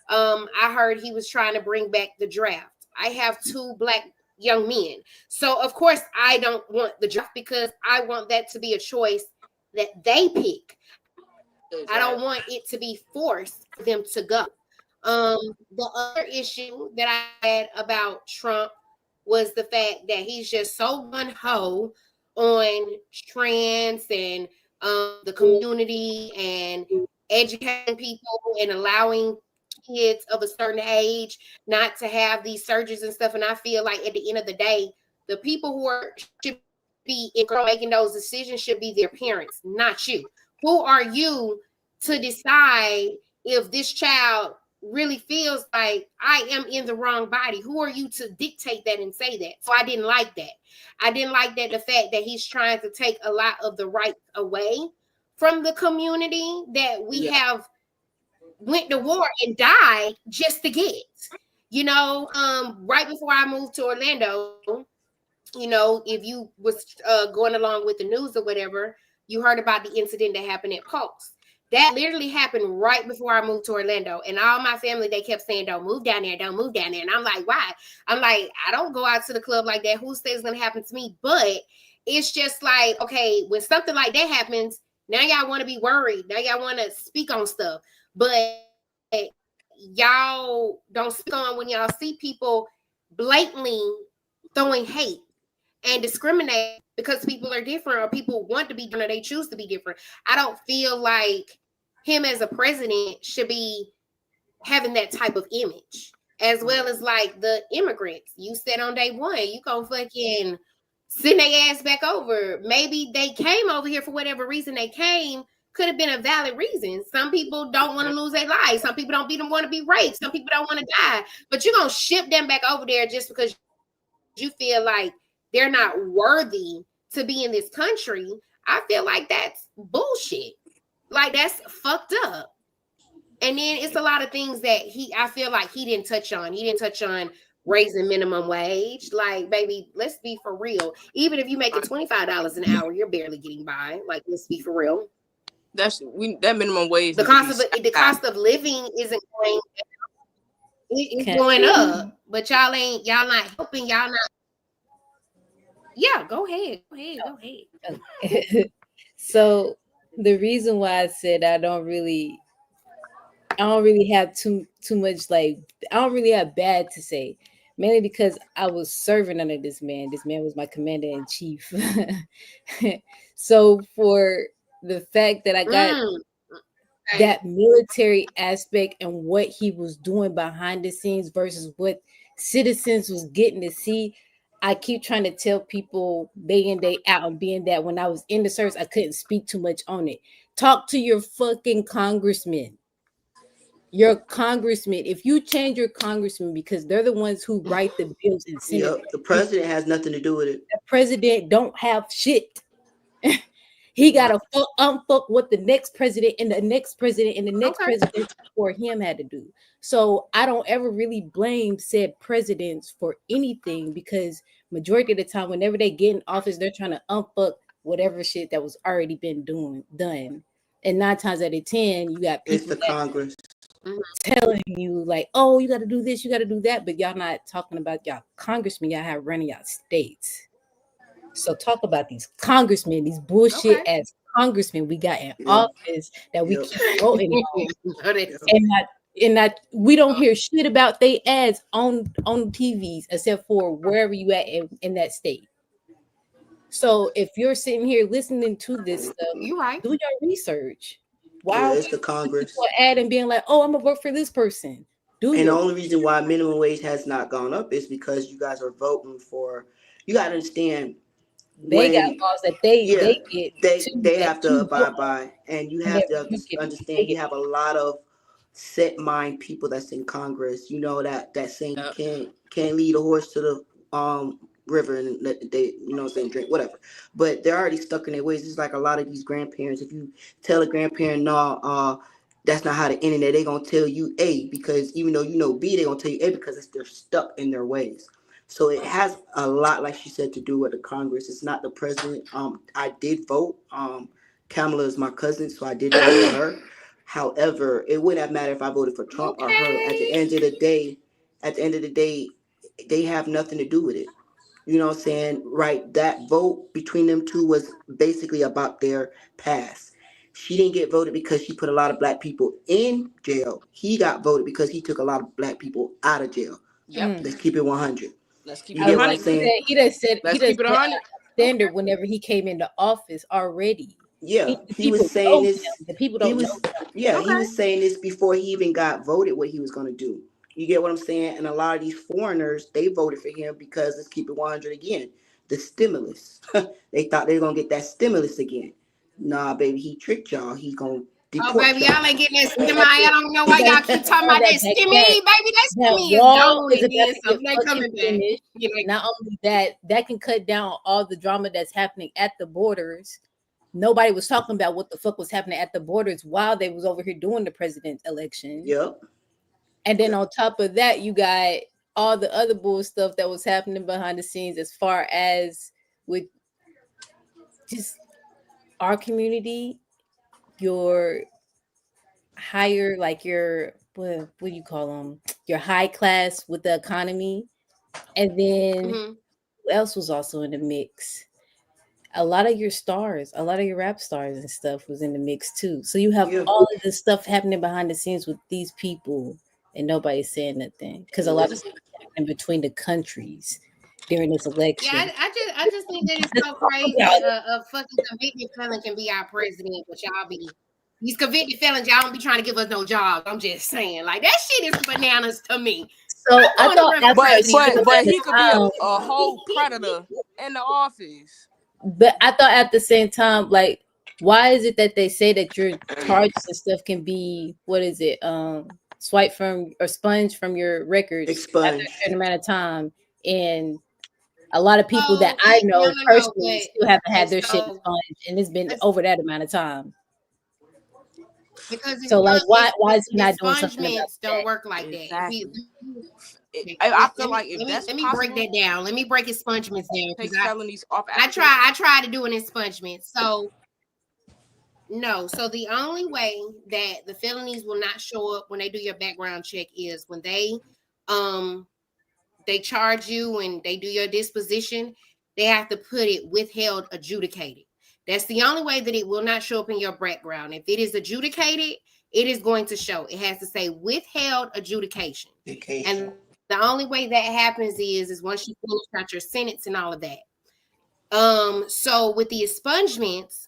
I heard he was trying to bring back the draft. I have two black young men. So of course I don't want the draft because I want that to be a choice that they pick. I don't want it to be Exactly. forced for them to go. The other issue that I had about Trump was the fact that he's just so gun ho on trans and the community and educating people and allowing kids of a certain age not to have these surgeries and stuff. And I feel like at the end of the day, the people who are should be in control of making those decisions should be their parents, not you. Who are you to decide if this child really feels like I am in the wrong body? Who are you to dictate that and say that? So I didn't like that. I didn't like that the fact that he's trying to take a lot of the rights away from the community that we Yeah. have went to war and died just to get. Right before I moved to Orlando, if you was going along with the news or whatever, you heard about the incident that happened at Pulse. That literally happened right before I moved to Orlando. And all my family, they kept saying, don't move down there, don't move down there. And I'm like, why? I'm like, I don't go out to the club like that. Who says it's going to happen to me? But it's just like, okay, when something like that happens, now y'all want to be worried. Now y'all want to speak on stuff. But y'all don't speak on when y'all see people blatantly throwing hate and discriminating because people are different or people want to be different or they choose to be different. I don't feel like him as a president should be having that type of image, as well as like the immigrants. You said on day one, you gonna fucking send their ass back over. Maybe they came over here for whatever reason they came. Could have been a valid reason. Some people don't want to lose their lives. Some people don't want to be raped. Some people don't want to die. But you're gonna ship them back over there just because you feel like they're not worthy to be in this country. I feel like that's bullshit. Like that's fucked up. And then it's a lot of things that I feel like he didn't touch on. He didn't touch on raising minimum wage. Like, baby, let's be for real. Even if you make it $25 an hour, you're barely getting by. Like, let's be for real. That minimum wage. The cost of living isn't going. It's going up, but y'all not helping. Y'all not. Yeah, go ahead. So the reason why I said I don't really have too much, like, I don't really have bad to say, mainly because I was serving under this man. This man was my commander in chief. So for the fact that I got that military aspect and what he was doing behind the scenes versus what citizens was getting to see, I keep trying to tell people day in, day out, and being that when I was in the service, I couldn't speak too much on it. Talk to your fucking congressman. Your congressman. If you change your congressman, because they're the ones who write the bills and send it. The president has nothing to do with it. The president don't have shit. He got to fuck what the next president and the next president and the next president before him had to do. So I don't ever really blame said presidents for anything, because majority of the time, whenever they get in office, they're trying to unfuck whatever shit that was already been done. And 9 times out of 10, you got people it's the Congress telling you like, oh, you got to do this, you got to do that, but y'all not talking about y'all congressmen y'all have running y'all states. So talk about these congressmen, these bullshit ass congressmen we got in office that we keep voting on. And not we don't hear shit about they ads on TVs except for wherever you at in that state. So if you're sitting here listening to this stuff, you right. Do your research. Why it's the Congress ad and being like, oh, I'm gonna work for this person? And the only reason why minimum wage has not gone up is because you guys are voting for. You got to understand. They got laws that they get. They have to abide by, and you have to understand. You have a lot of set mind people that's in Congress. You know that saying you can't lead a horse to the river and let they drink whatever. But they're already stuck in their ways. It's like a lot of these grandparents. If you tell a grandparent no, that's not how the internet, they gonna tell you A, because even though you know B, they gonna tell you A because they're stuck in their ways. So it has a lot, like she said, to do with the Congress. It's not the president. I did vote. Kamala is my cousin, so I did vote for her. However, it wouldn't have mattered if I voted for Trump or her. At the end of the day, they have nothing to do with it. You know what I'm saying? Right. That vote between them two was basically about their past. She didn't get voted because she put a lot of black people in jail. He got voted because he took a lot of black people out of jail. Yep. Mm. Let's keep it 100. Let's keep You it a I get was what gonna I'm hundred. saying? say he Let's does keep it a set hundred. a standard whenever he came into office already. Yeah, The he people was saying know this. him. The people He don't know was, yeah, he was saying this before he even got voted. What he was gonna do. You get what I'm saying? And a lot of these foreigners, they voted for him because let's keep it 100 again. The stimulus. They thought they were gonna get that stimulus again. Nah, baby, he tricked y'all. He gonna Oh, deport baby, y'all. y'all ain't getting that him. stimmy. I don't know You why gotta y'all keep keep in talking mind about that that stimmy. Baby, that that stimmy is wall gone is and about then to some. get They fucking coming back. finished. You know, Not only that, that can cut down all the drama that's happening at the borders. Nobody was talking about what the fuck was happening at the borders while they was over here doing the president election. Yep. And then on top of that, you got all the other bull stuff that was happening behind the scenes as far as with just our community, your higher, like your what do you call them? Your high class with the economy. And then mm-hmm. who else was also in the mix? A lot of your stars, a lot of your rap stars and stuff was in the mix too. So you have Yeah. all of this stuff happening behind the scenes with these people, and nobody's saying nothing because a lot Yeah. of stuff is happening between the countries during this Yeah, election. I just think that it's Let's so talk about crazy. it. A fucking convicted felon can be our president, but y'all be these convicted felons. Y'all don't be trying to give us no jobs. I'm just saying, like that shit is bananas to me. So I I'm going to thought run for at But president. the but but same he could be time, a whole predator in the office. but I thought at the same time, like, why is it that they say that your charges and stuff can be what is it? Swipe from or sponge from your records after a certain Expunged. amount of time. And a lot of people that Oh, I no, know no, no. personally still haven't had But their shit so expunged, and it's been it's over that amount of time. because So like why is he not doing something about expungements don't that? work like that. If he, Exactly. okay, I feel like if that's let me break possible, that down. Let me break expungements down because take felonies off application. I try to do an expungement. So no, so the only way that the felonies will not show up when they do your background check is when um they charge you and they do your disposition, they have to put it withheld adjudicated. That's the only way that it will not show up in your background. If it is adjudicated, it is going to show. It has to say withheld adjudication. And Vacation. the only way that happens is once you finish out your sentence and all of that. So with the expungements,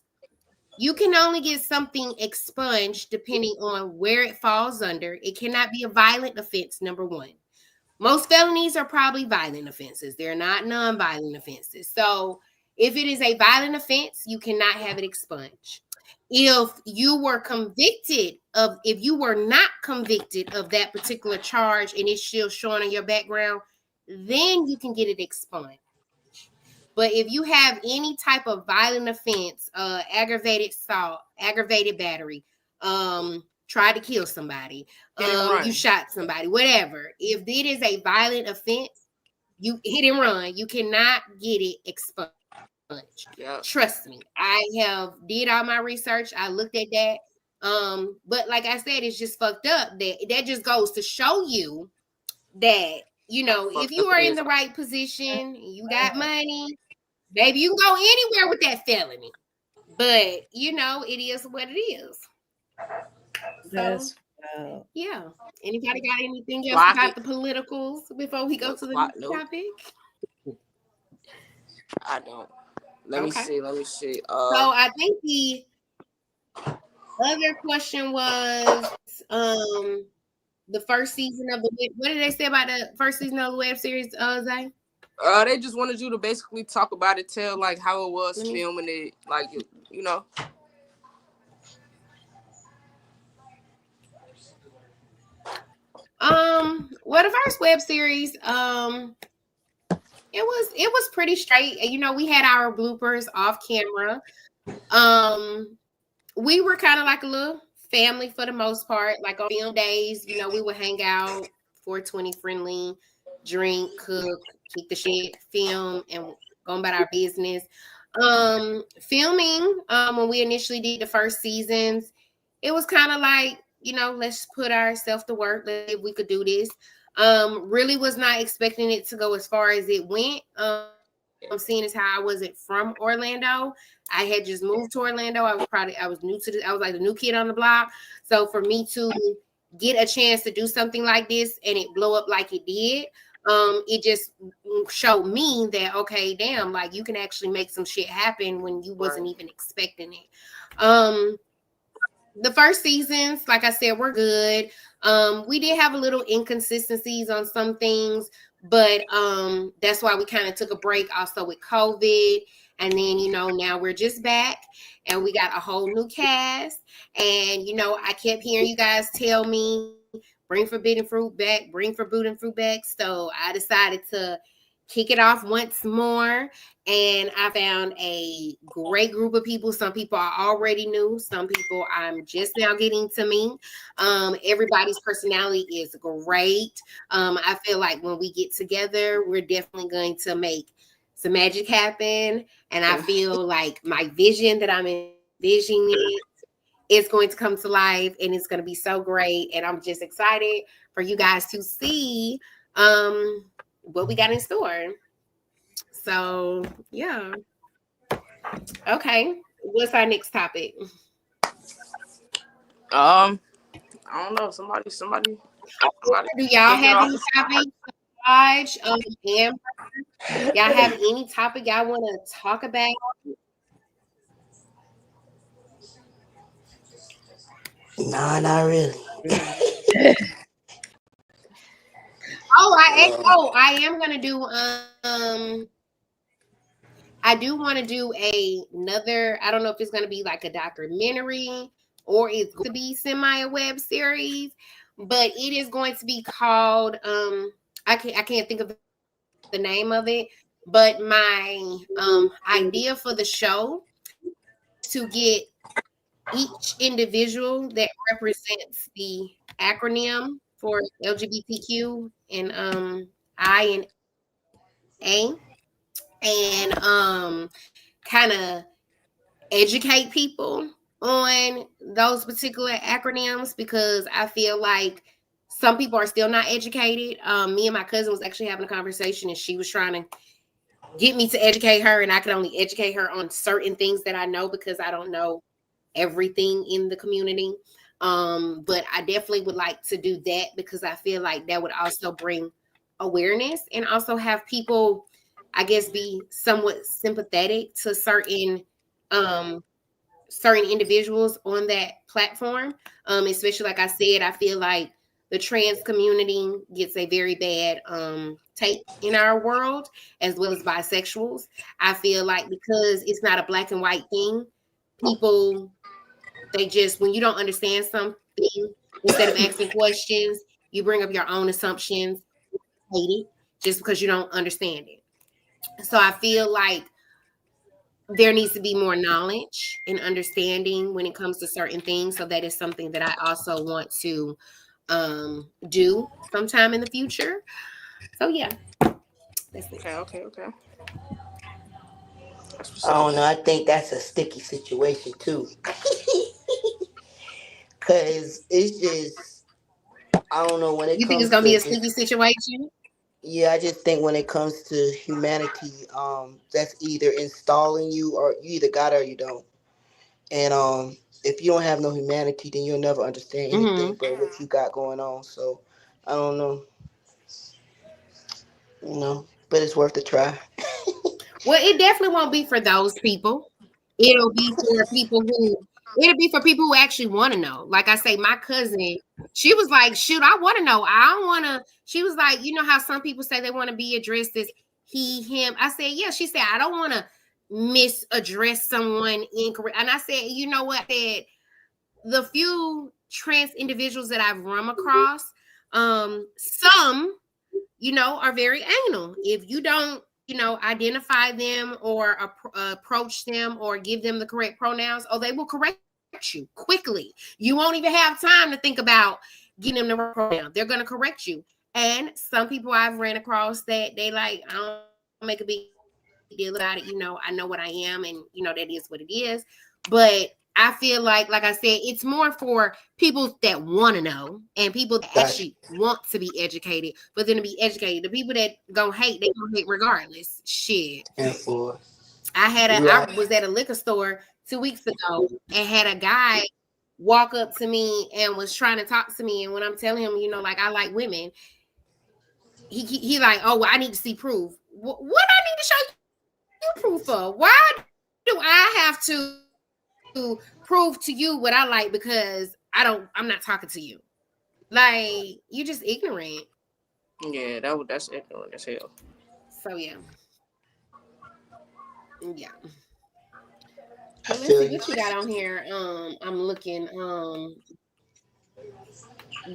you can only get something expunged depending on where it falls under. It cannot be a violent offense, number one. Most felonies are probably violent offenses. They're not non-violent offenses. So if it is a violent offense, you cannot have it expunged. If you were not convicted of that particular charge and it's still showing in your background, then you can get it expunged. But if you have any type of violent offense, aggravated assault, aggravated battery, tried to kill somebody, Hit and you run. shot somebody, whatever. If it is a violent offense, you hit and run. You cannot get it expunged. Yeah. Trust me. I have did all my research. I looked at that. But like I said, it's just fucked up. That just goes to show you that How if fucked you up are it in is. the right position, you got money, baby, you can go anywhere with that felony. But it is what it is. So That's wow. yeah. Anybody got anything else Clock about it. the politicals before we go No to the clock. next Nope. topic? I don't. Let me Okay. see. Let me see. So I think the other question was the first season of what did they say about the first season of the web series, Zay? They just wanted you to basically talk about it, tell like how it was Let me filming it, like you know. well, the first web series, it was pretty straight. We had our bloopers off camera. We were kind of like a little family for the most part. Like on film days, we would hang out, 420 friendly, drink, cook, keep the shit, film, and go about our business. Filming, when we initially did the first seasons, it was kind of like, let's put ourselves to work. Let's see if we could do this. Really was not expecting it to go as far as it went. seeing as how I wasn't from Orlando. I had just moved to Orlando. I was new to this. I was like the new kid on the block. So for me to get a chance to do something like this and it blow up like it did, it just showed me that okay, damn, like you can actually make some shit happen when you wasn't even expecting it. The first seasons, like I said, were good. We did have a little inconsistencies on some things, but that's why we kind of took a break also with COVID. And then, now we're just back and we got a whole new cast. And, I kept hearing you guys tell me, bring Forbidden Fruit back, bring Forbidden Fruit back. So I decided to kick it off once more. And I found a great group of people. Some people I already knew. Some people I'm just now getting to meet. Everybody's personality is great. I feel like when we get together, we're definitely going to make some magic happen. And I feel like my vision that I'm envisioning is going to come to life and it's going to be so great. And I'm just excited for you guys to see what we got in store. So yeah. Okay. What's our next topic? I don't know. Somebody Do y'all kick it have off. any topics? Raj, Amber, y'all have any topic y'all want to talk about? Nah, not really. I am gonna do I do want to do another. I don't know if it's going to be like a documentary or it's going to be semi a web series, but it is going to be called. I can't think of the name of it, but my idea for the show is to get each individual that represents the acronym for LGBTQ and I and A, and kind of educate people on those particular acronyms because I feel like some people are still not educated. Me and my cousin was actually having a conversation and she was trying to get me to educate her, and I could only educate her on certain things that I know because I don't know everything in the community. But I definitely would like to do that because I feel like that would also bring awareness and also have people, I guess, be somewhat sympathetic to um certain individuals on that platform. Especially like I said, I feel like the trans community gets a very bad take in our world, as well as bisexuals. I feel like because it's not a black and white thing, people, they just, when you don't understand something, instead of asking questions, you bring up your own assumptions, hate it, just because you don't understand it. So I feel like there needs to be more knowledge and understanding when it comes to certain things. So that is something that I also want to do sometime in the future. So yeah, that's it. Okay. That's what's I up. don't know. I think that's a sticky situation too, cause it's just I don't know when it You think it's comes gonna be to a sticky just situation? yeah. I just think when it comes to humanity, that's either installing you or you either got it or you don't. And if you don't have no humanity, then you'll never understand anything Mm-hmm. but what you got going on. So I don't know, but it's worth a try. Well, it definitely won't be for those people. It'll be for people who it'll be for people who actually want to know. Like I say, my cousin, she was like, shoot, I want to know. I don't want to. She was like, you know how some people say they want to be addressed as he, him. I said, yeah. She said, I don't want to misaddress someone incorrect. And I said, you know what? I said, the few trans individuals that I've run across, some are very anal. If you don't, identify them or approach them or give them the correct pronouns, or they will correct you quickly. You won't even have time to think about getting them the right pronoun. They're going to correct you. And some people I've ran across that they like, I don't make a big deal about it. I know what I am, and that is what it is. But I feel like I said, it's more for people that want to know and people that Gotcha. actually want to be educated, but then to be educated. The people that gonna hate, they gonna hate regardless. Shit. And for I right. was at a liquor store 2 weeks ago and had a guy walk up to me and was trying to talk to me. And when I'm telling him, like I like women, he like, oh, well, I need to see proof. What I need to show you proof for? Why do I have to prove to you what I like because I'm not talking to you? Like, you just ignorant. Yeah, that's ignorant as hell. So yeah. I But let's feel see you. what you got on here. I'm looking.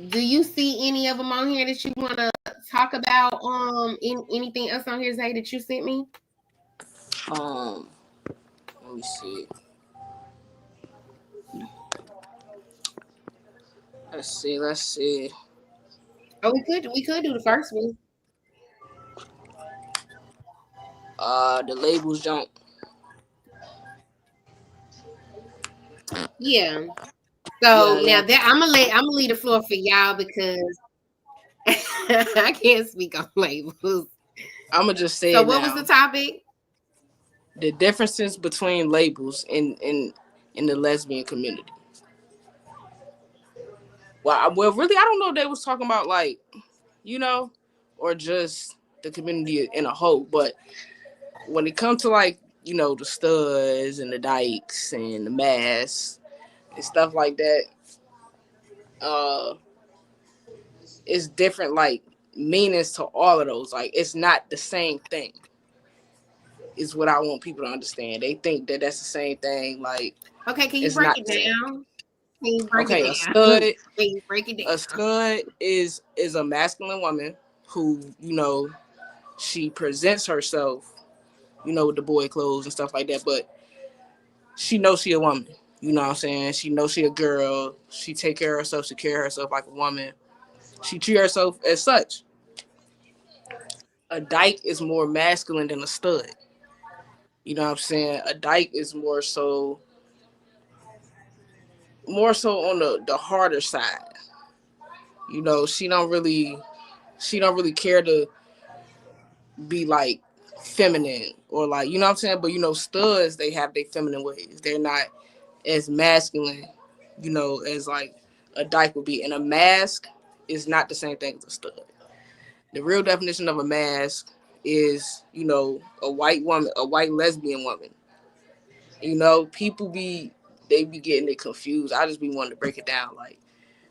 Do you see any of them on here that you want to talk about? Anything else on here, Zay, that you sent me? Um, let me see. Let's see. Oh, we could do the first one. The labels jump. Yeah. Yeah, So yeah. now that I'm gonna leave the floor for y'all because I can't speak on labels. I'm gonna just say So it what was the now. topic? The differences between labels in the lesbian community. Well, really, I don't know if they was talking about like, you know, or just the community in a whole. But when it comes to like, the studs and the dykes and the masks and stuff like that, uh, it's different like meanings to all of those. Like, it's not the same thing. Is what I want people to understand. They think that that's the same thing. Like, Okay, can you it's break not it the same. down? Can you break it Okay, down? Can you break it a down? stud is a masculine woman who, she presents herself, with the boy clothes and stuff like that, but she knows she a woman. You know what I'm saying? She knows she a girl. She take care of herself. She carry herself like a woman. She treat herself as such. A dyke is more masculine than a stud. You know what I'm saying? A dyke is more so on the harder side. She don't really care to be like feminine or like, you know what I'm saying? But studs, they have their feminine ways. They're not as masculine, as like a dyke would be. And a mask is not the same thing as a stud. The real definition of a mask is, a white woman, a white lesbian woman. People they be getting it confused. I just be wanting to break it down. Like,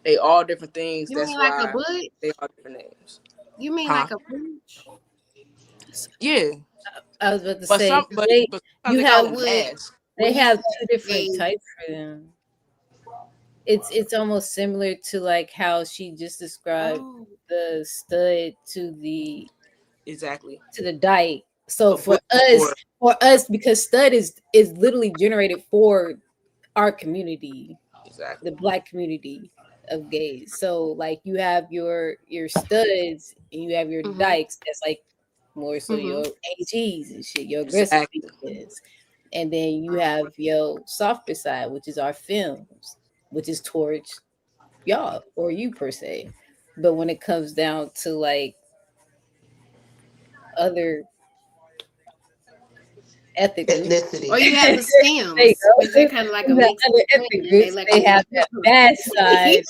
they all different things. You That's mean like a why butch? they all different names. You mean Huh? like a butch? Yeah. I was about to But say some 'cause but they but sometimes you they call have So them would masks. they when you have say two different a types for them. It's almost similar to like how she just described oh the stud Exactly. to the dyke. So A book or for us, because stud is literally generated for our community, exactly. the black community of gays. So like you have your studs and you have your mm-hmm, dykes. That's like more so mm-hmm. your AGs and shit, your aggressive Exactly. females. And then you have your softer side, which is our films, which is towards y'all or you per se. But when it comes down to like other ethnic groups, Or Ethnicity. you have the there you stems, which go. they're kind of like a The mix other ethnic between. They groups, like a they have little that bad they side.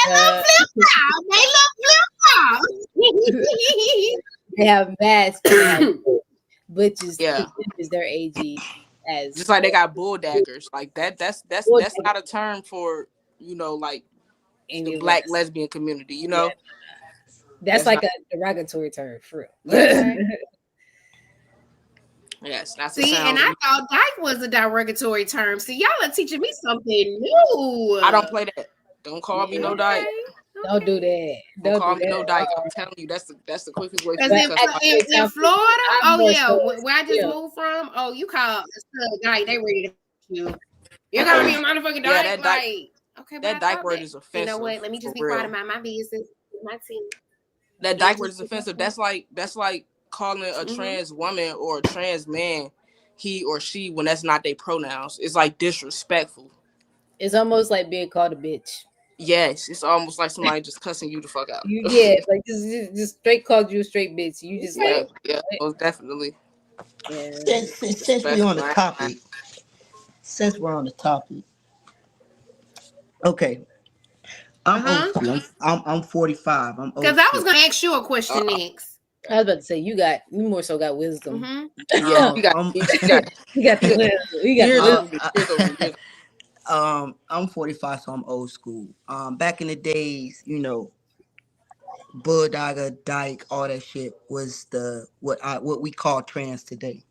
Uh, love flip flop. they have masks and they have butches to Yeah. them is their AG as Just like they got bull daggers. Like that well, that's not a term for, like the any of black us. lesbian community, Yeah, that's That's like not a derogatory term for real. yes. Okay. Yes, that's the See, and sound. I thought dyke was a derogatory term. See, y'all are teaching me something new. I don't play that. Don't call me no dyke. Okay. Don't do Okay. that. Don't Don't do call me that no at dyke. I'm all. telling you, that's the quickest way for Because me to But cuss at my. the same in time, for me, Florida, I'm oh more yeah, so where I just yeah. moved from, oh, you call a stud dyke, they ready to you. You call me a motherfucking Yeah, dyke, like, okay, but I that dyke thought word that. is You know offensive what? Let me for just be quiet real. about my business. My team. That Let me dyke word just is be offensive. quiet. That's like calling a Mm-hmm. trans woman or a trans man he or she when that's not their pronouns. It's like disrespectful. It's almost like being called a bitch. Yes, it's almost like somebody just cussing you the fuck out. You yeah, like just straight called you a straight bitch. You just Yeah, like yeah, what? most definitely. Yeah. Since we on the Respectful. I ain't lying. topic, since we're on the topic, okay, I'm old Uh-huh. school. I'm 45. I'm Because old I was school. gonna ask you a question Uh, next. I was about to say you more so got wisdom. Mm-hmm. yeah, Um, you got I'm you got You got the you got wisdom. You got the years uh, over wisdom. me, years over me, years. I'm 45, so I'm old school. Back in the days, Bulldogger, Dyke, all that shit was the what we call trans today.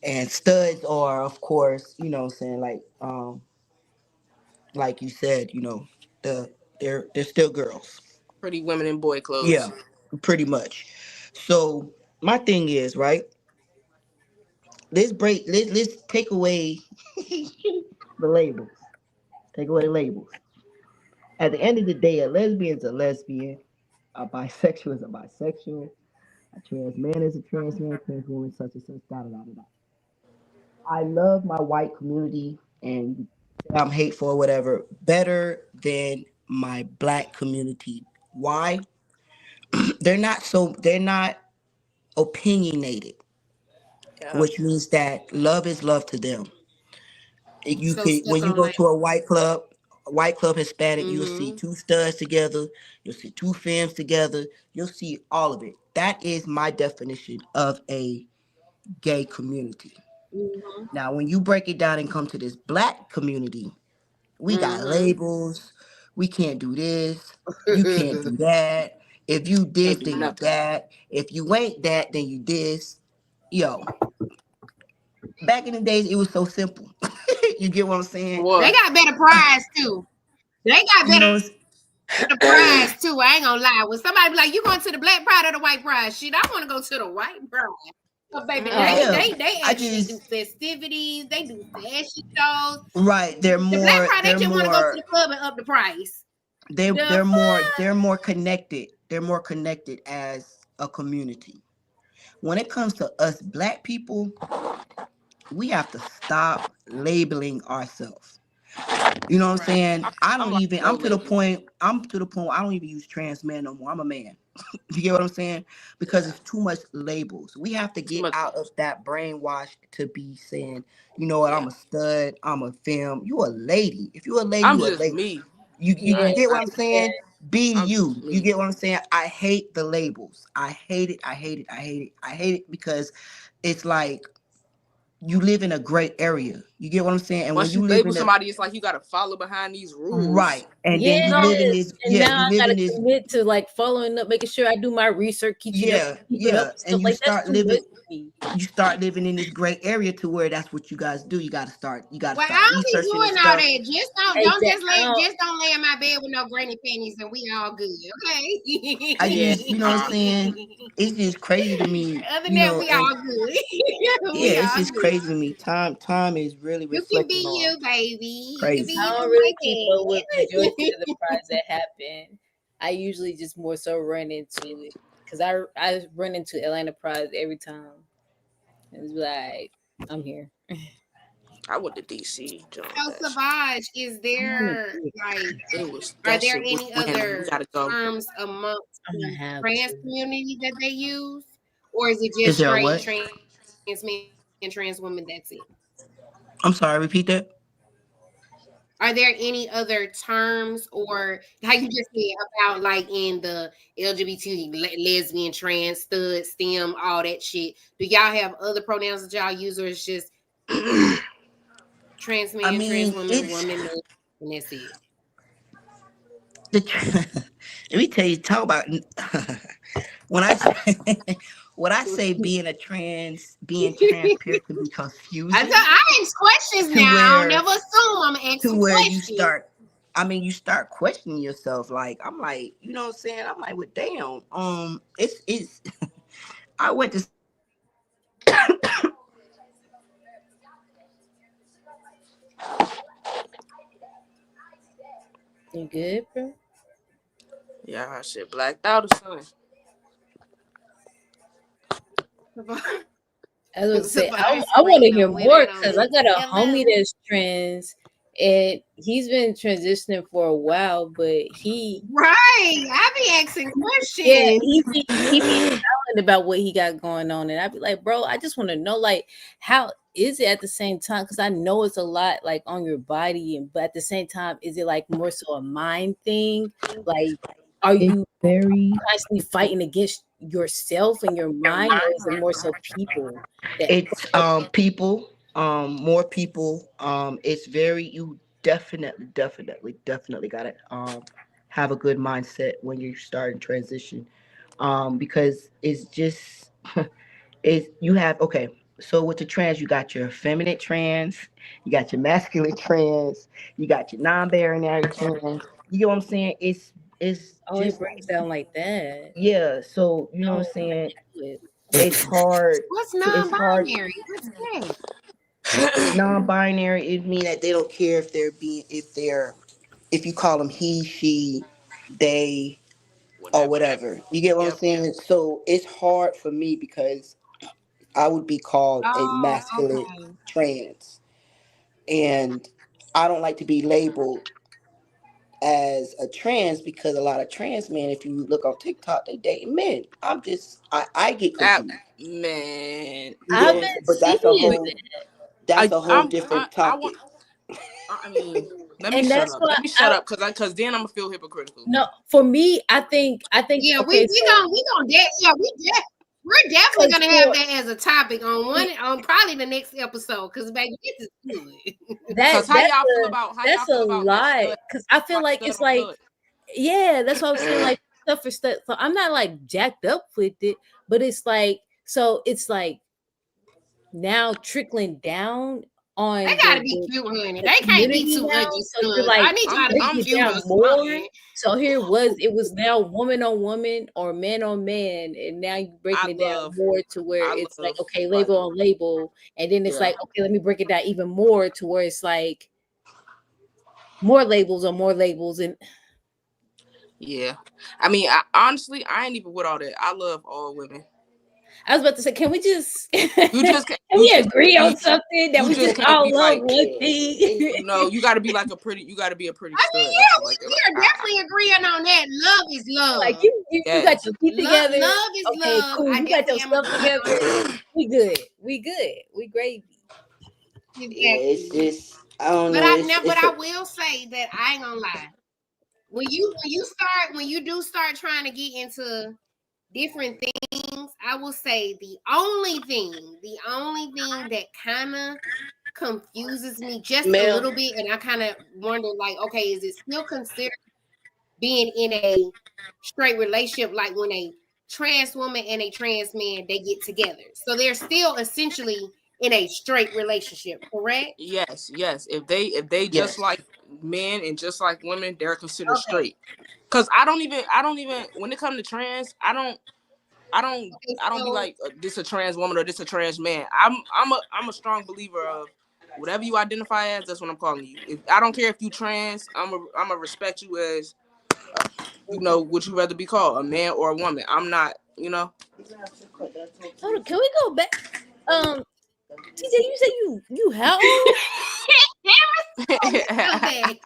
And studs are, of course, what I'm saying, like you said, the they're still girls. Pretty women in boy Yeah, clothes. pretty much. So my thing is, right, let's take away the labels. Take away the labels. At the end of the day, a lesbian is a lesbian. A bisexual is a bisexual. A trans man is a trans man, trans woman, such and such, da da da da da. I love my white community and I'm hateful or whatever better than my black community. Why? They're not opinionated, Yeah, which means that love is love to them. You So could stuck when you on go like, to a white club Hispanic, you'll see mm-hmm. two studs together, you'll see two femmes together, you'll see all of it. That is my definition of a gay community. Mm-hmm. Now, when you break it down and come to this black community, we got Mm-hmm. labels. We can't do this. You can't do that. If you this, can't do then you nothing. that. If you ain't that, then you this. Yo, back in the days, it was so simple. You get what I'm saying? They Boy, got better prize too. They got You better know, prize too. I ain't gonna lie. When somebody be like, "You going to the black pride or the white pride?" Shit, I want to go to the white pride. So baby, Oh, they mm-hmm. yeah. they they I actually do just festivities. They do fashion shows. right. The black pride, they just want to go to the club and up the price. The They're more connected. They're more connected as a community. When it comes to us black people, we have to stop labeling ourselves. You know what I'm Right. saying? I'm like no label. I'm to the point I don't even use trans man no more. I'm a man. You get what I'm saying? Because Yeah, it's too much labels. We have to too get much. out of that brainwash to be saying, you know what, Yeah, I'm a stud, I'm a femme. You a lady. If you a lady, I'm you a just lady. me. yeah, I You ain't get what like I'm yeah. saying? Be I'm just you. You me. get what I'm saying? I hate the labels. I hate it. I hate it. I hate it. I hate it because it's like you live in a gray area. You get what I'm saying? And when Once you you live label in a somebody, it's like you gotta follow behind these rules. right, and then You you know? live in Yes. this, And yeah, now you I live in gotta this, commit to like following up, making sure I do my research, yeah, keeping up yeah, with and stuff like that's too much for me. you start living in this gray area to where that's what you guys do. You got to well, I start don't be researching and doing all stuff. that. Exactly. Just don't lay in my bed with no granny panties, and we all good, okay? I Yeah. just, you know what I'm saying? It's just crazy to me, Other than that, we and all good. yeah, We it's all just good. crazy to me. Time is really You can reflecting be on you, baby. You can be crazy. I you don't just really like keep up with majority of the that. prides that happen. I usually just more so run into it because I run into Atlanta prides every time. And it's like I'm here. I went to DC, John. So Savage, is I'm gonna there do it. like It was are that there shit was any winning. We other gotta go. terms amongst I'm gonna the have trans to. community that they use? Or is it Is just there a straight what? trans men, trans women, that's it? I'm sorry, repeat that. Are there any other terms or how you just said about like in the LGBT lesbian, trans, stud, STEM, all that shit? Do y'all have other pronouns that y'all use, or it's just trans I man, trans mean, woman, it's woman, man, and that's it? the. Let me tell you, talk about when I when I say being transparent can be confusing I ask questions to now. Never where assume I'm gonna ask some you questions. start. I mean, you start questioning yourself. Like I'm like, you know what I'm saying? I'm like, well, damn. It's. I went to You good, bro? Yeah, I shit blacked out or something. I was gonna say Surprise I want to playing hear on when I more don't because I look. got a homie Hello. that's trans, and he's been transitioning for a while, but Right. I be asking yeah, questions. he be telling about what he got going on, and I'd be like, bro, I just want to know, like, how is it at the same time? Because I know it's a lot like on your body, and but at the same time, is it like more so a mind thing? Like, are It's you very constantly fighting against yourself and your mind, or is it more so people that it's people, more people. It's very you definitely gotta have a good mindset when you start in transition. Because it's just is you have okay. So with the trans, you got your feminine trans, you got your masculine trans, you got your non-binary trans. You get what I'm saying? It's oh, it just breaks down like that? yeah. So you know what I'm No, saying? it- It's hard What's to it's hard. non-binary? What's that? Non-binary, it mean that they don't care if you call them he, she, they, or Whatever. whatever. You get what I'm Yep. saying? So it's hard for me because I would be called a Oh, masculine okay. trans. And I don't like to be labeled as a trans because a lot of trans men, if you look on TikTok, they date men. I get That confused. man. You get I've what I'm been saying? But seeing that's a whole I different want. topic. I mean, let me and shut that's up. why Let me shut up, cause then I'm gonna feel hypocritical. no, for me, I think Yeah, okay, so we gonna yeah, we're definitely because gonna have for that as a topic on see, one on probably the next episode because baby, this is good. Cause how y'all that's feel a about like lot stud, because I feel like like stud it's on like stud? yeah, that's what I'm saying, like stuff for stuff. So I'm not like jacked up with it, but it's like so it's like now trickling down They on gotta be cute, honey. the They can't be community too now. ugly So you're studs. I like need y'all to I'm be breaking it cute down or more. something. So it was now woman on woman or man on man, and now you're I breaking it down love more to where I it's like love okay, like label on label, and then it's yeah. like okay, let me break it down even more to where it's like more labels on more labels, and Yeah. I mean, honestly, I ain't even with all that. I love all women. I was about to say, can we just can You just can't. we agree on something that You we just just can't all be love like, one Yeah. thing? you got to be like a pretty. You got to be a pretty I mean, stud or yeah, something like that. we Like, are definitely agreeing on that. Love is Like love. you got yes. your feet together. Love is Okay, love. cool. I You got definitely your am stuff agreeing on together. that. We good. We good. We gravy. Yeah, it's Exactly. just I don't But know. I now, but It's I a will say that I ain't gonna lie. When you do start trying to get into different things, I will say the only thing that kind of confuses me just a ma'am. little bit, and I kind of wonder, like, okay, is it still considered being in a straight relationship, like when a trans woman and a trans man they get together? So they're still essentially in a straight relationship, correct? Yes. Yes. If they just Yes. like men and just like women, they're considered Okay. straight. Cause I don't even when it comes to trans, Okay. I don't be So like this a trans woman or this a trans man. I'm a strong believer of whatever you identify as. That's what I'm calling you. If I don't care if you trans, I'm a respect you as what you rather be called, a man or a woman. I'm not. Hold on, can we go back? TJ, you say you how old? so bad.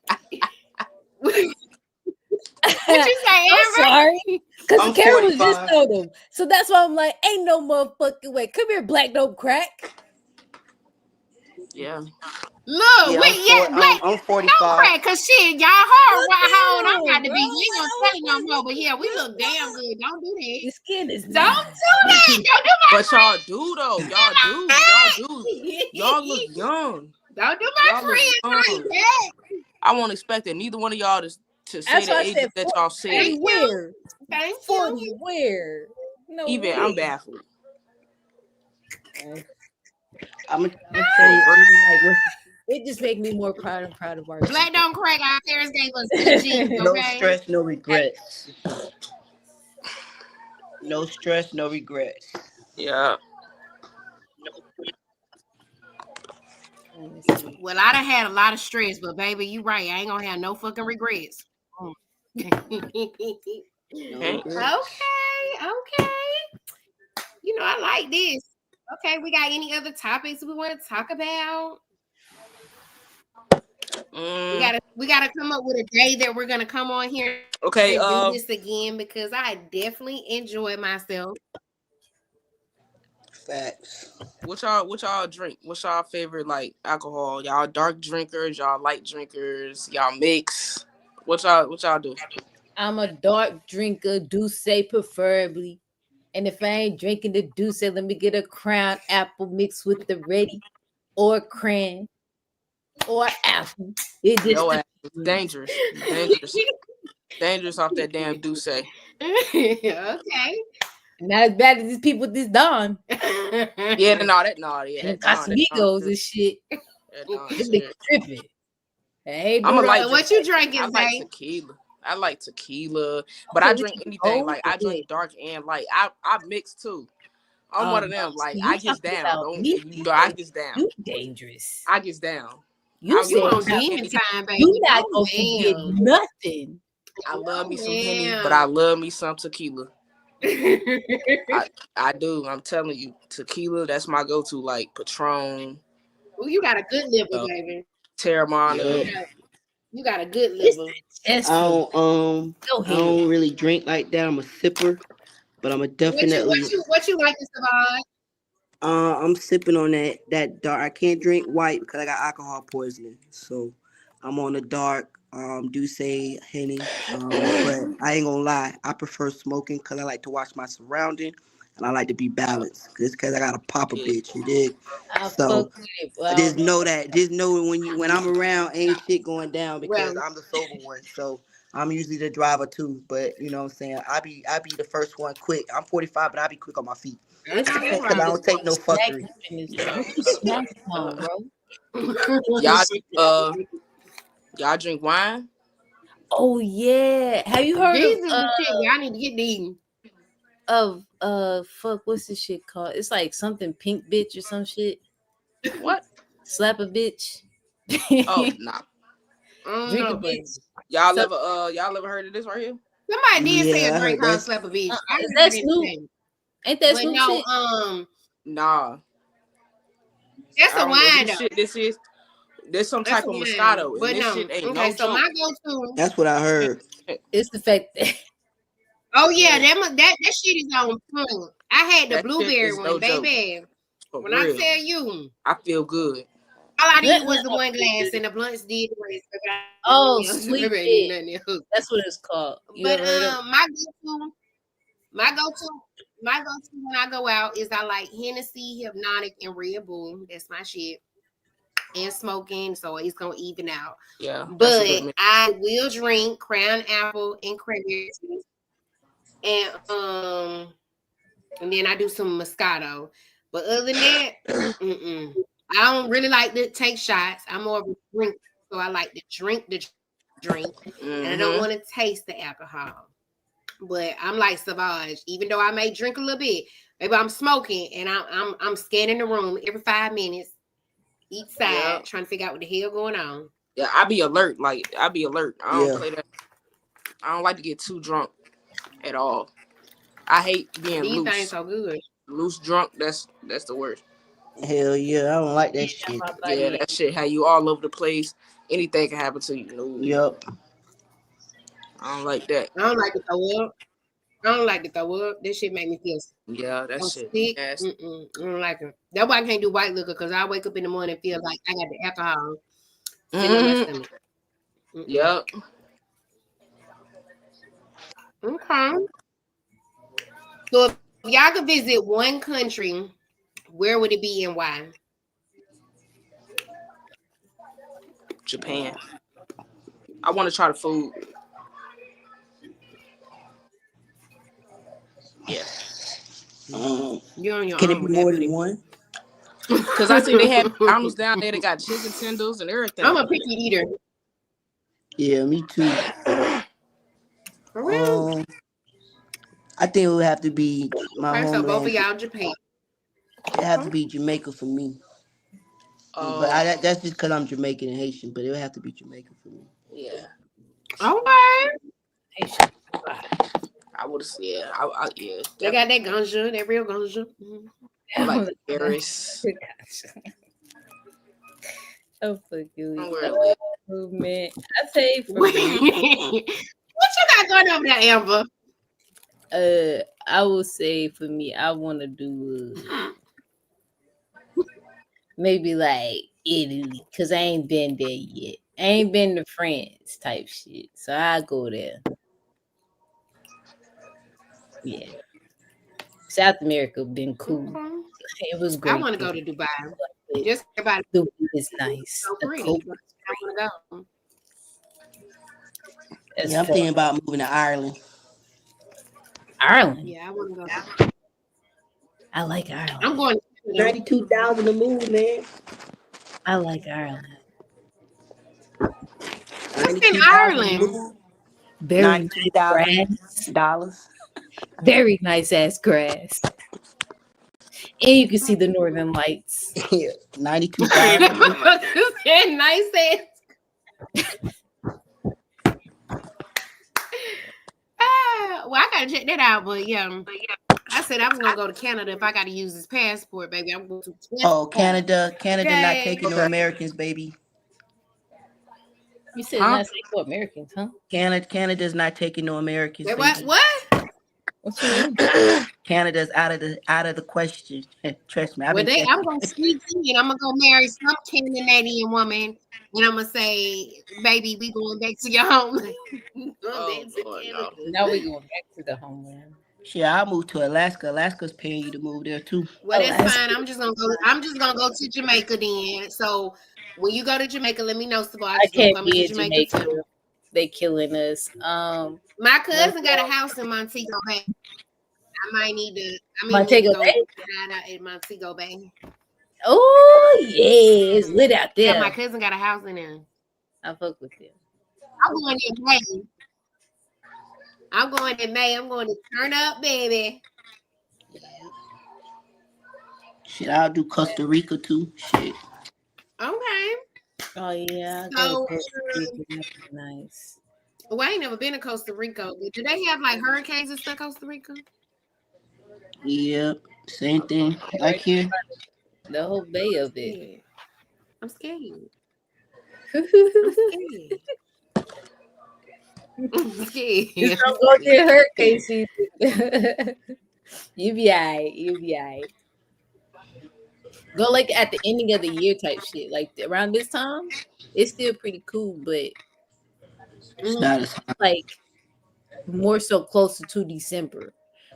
What you say, I'm Amber? sorry. Because I'm Karen was just 45. told him. So that's why I'm like, ain't no motherfucking way. Come here, black don't crack. Yeah. Look, Yeah, wait, yeah, Black, I'm don't 45. crack, cause shit, y'all heard Look how old I'm at about him, to bro. be. We ain't Like, gonna I say was no more, like, but yeah, we look, look damn good. Don't do that. your skin is Don't nice. do that. Don't do But my y'all do though. Y'all do. Y'all look friend. young. Don't do my Y'all look friends like young. that. I won't expect that neither one of y'all to say That's the why I ages said that y'all 40 said. Thank you. where? Thank 40 you. where? No Even I'm way. baffled. Okay. I'm gonna tell For you. real. I mean, like, It just makes me more proud and proud of our Black people. don't crack. Our parents gave us good genes, no okay? stress, no regrets. No stress, no regrets. Yeah. Let me see. Well, I done had a lot of stress, but baby, you right. I ain't gonna have no fucking regrets. Okay, No Okay. regrets. okay. I like this. Okay, we got any other topics we want to talk about? We gotta come up with a day that we're gonna come on here Okay. and do this again because I definitely enjoy myself. Facts. What y'all drink? What's y'all favorite like alcohol? Y'all dark drinkers? Y'all light drinkers? Y'all mix? What y'all do? I'm a dark drinker, do say preferably. And if I ain't drinking the Douce, let me get a Crown Apple mixed with the ready or cran or apple. It just Yo ass is depends. dangerous. Dangerous off that damn Douce. Okay. Not as bad as these people with this Don Yeah, yeah, and the that Don Casamigos serious. and shit. That Don Them niggas serious. tripping. Hey, I'm a bro. light What drinker. you drinking, I like Zay? tequila. I like tequila, but Okay, I what drink you anything. cold Like or I what? drink dark and light. I mix too. I'm one of No, them. Like see, you I gets talking down. about Don't me. I gets down. You dangerous. I gets down. You I You said love me on some not demon Henny. time, baby? you not Oh gonna forget damn! nothing. I love Oh me some Henny, but I damn! love me some tequila. I do. I'm telling you, tequila. That's my go-to. Like Patron, Well, you got a good liver, uh, baby. Terramana. Yep. You got a good It's liver. the test I for me. don't Go I ahead. don't really drink like that. I'm a sipper, but I'm a definitely What you like to survive? I'm sipping on that dark. I can't drink white because I got alcohol poisoning. So I'm on the dark. Do say Henny. But I ain't gonna lie. I prefer smoking because I like to watch my surrounding and I like to be balanced. Just because I got to pop a Yeah. bitch, you dig? I So fuck with it, but I just don't know. know that. Just know when I'm around, ain't shit going down because Well, I'm the sober one. So I'm usually the driver too. But you know what I'm saying? I be the first one quick. I'm 45, but I be quick on my feet. It's the all fact Cause that I right. there's don't so take no much smack fuckery. up in this room. What you smacking on, bro? Y'all y'all drink wine? Oh yeah. Have you heard These is the shit y'all need to get these. fuck, what's this shit called? It's like something pink bitch or some shit. What? Slap a bitch. Oh nah. I don't Drink a know, but bitch. Y'all So ever y'all ever heard of this right here? somebody did say a Yeah, I drink heard called that's slap a bitch. I is heard that it Snoop? today. Ain't that But Snoop no, shit? Nah. that's I a don't know wine who though. shit this is. There's some That's type a of wine. Moscato, and But this no, shit ain't okay. no So joke. my go-to. what I heard. It's the fact that Oh yeah, Yeah, that shit is on point. I had the that shit blueberry is no one, joke. baby. For When I real. tell you, I feel good. all I did was the one glass, and the blunts did the rest. Baby. I ain't oh nothing else. sweet Baby, ain't need bitch. nothing else. That's what it's called. You But ever heard of it? my go-to, my go-to when I go out is I like Hennessy, Hypnotic, and Red Bull. That's my shit. And smoking, so it's gonna even out. Yeah, that's a good But mix. I will drink Crown Apple and cranberry juice, and then I do some Moscato. But other than that, mm-mm. I don't really like to take shots. I'm more of a drink, so I like to drink the drink, and I don't Mm-hmm. want to taste the alcohol. But I'm like Savage, even though I may drink a little bit, maybe I'm smoking and I'm scanning the room every 5 minutes, each Yeah. side, trying to figure out what the hell going on. Yeah, I be alert. Like I be alert. I don't Yeah. play that. I don't like to get too drunk at all. I hate being These things loose. so good. Loose drunk, that's the worst. Hell yeah, I don't like Yeah, that shit. my Yeah, body. that shit had you all over the place. Anything can happen to you. No, Yup. I don't like that. I don't like to throw up. I don't like to throw up. This shit make me feel Yeah, that so shit sick. nasty. I don't like it. That's why I can't do white liquor because I wake up in the morning and feel like I got the alcohol sitting on my Mm-hmm. stomach. Mm-mm. Yep. Okay. So if y'all could visit one country, where would it be and why? Japan. I want to try the food. Yeah. Um, You're on your can it own be with that, more than buddy. one? Cause I see they have McDonald's down there. They got chicken tenders and I'm everything. a picky eater. Yeah, me too. For real? Um, I think it would have to be my Okay, so both of homeland. y'all Japan. It have to Okay. be Jamaica for me. But Oh that's just because I'm Jamaican and Haitian. But it would have to be Jamaica for me. yeah. Okay. I would have. Yeah. Yeah. They got Definitely. that ganja, that real ganja. Mhm. I like Paris. I'm fucking Don't weak. worry, Lee. Oh man, I say for What me, you got going over there, Amber? I will say for me, I want to do maybe like Italy, cause I ain't been there yet. I ain't been to France type shit, so I go there. Yeah, South America been cool. Okay. It was I great want to there. go to Dubai. But Just everybody the weed is nice. so The pretty. coke is I great. want to go. As Yeah, I'm far thinking about moving to Ireland. Ireland, Yeah, I want to go. I like I'm Ireland. going to Canada. 92,000 to move, man. I like Ireland. What's in 92,000 to Ireland? move. Very nice grass. $92,000. Very nice ass grass. And you can see the northern lights. Yeah, 92,000. Nice ass. Well, I gotta check that out. But yeah, I said I was gonna go to Canada if I got to use this passport, baby. I'm going to Oh, passport. Canada not Okay. taking no Okay. Americans, baby. You said Huh? not safe for Americans, huh? Canada's not taking no Americans, Wait, what? baby. What? What you mean? Canada's out of the question. Trust me, I've Well, been I'm checking. gonna sneak in. I'm gonna go marry some Canadian woman, and I'm gonna say, "Baby, we going back to your home." Going Oh back to Lord, Canada. no. Now we going back to the homeland. Shit, I'll move to Alaska. Alaska's paying you to move there too. Well, that's fine. Alaska. I'm just gonna go. I'm just gonna go to Jamaica then. So when you go to Jamaica, let me know. So I'm I just gonna can't come be to in Jamaica Jamaica. too. They killing us. My cousin got a house in Montego Bay. I might need to. I may need to Montego go Bay. ride out at Montego Bay. Oh yeah, it's lit out Yeah, my there. cousin got a house in there. I fuck with them. I'm going in May. I'm going in May. I'm going to turn up, baby. Shit, I'll do Costa Rica too. Shit. Okay. Oh yeah, I go to So, Costa Rica. That's nice. well, I ain't never been to Costa Rica. But do they have like hurricanes and stuff, Costa Rica? Yeah, same thing. Like here. The whole bay of it. Yeah. I'm scared. I'm Just scared. I'm scared. don't go to hurricane season. You be alright. You be alright. Go like at the ending of the year type shit. Like around this time, it's still pretty cool, but It's not as hot. like more so closer to December.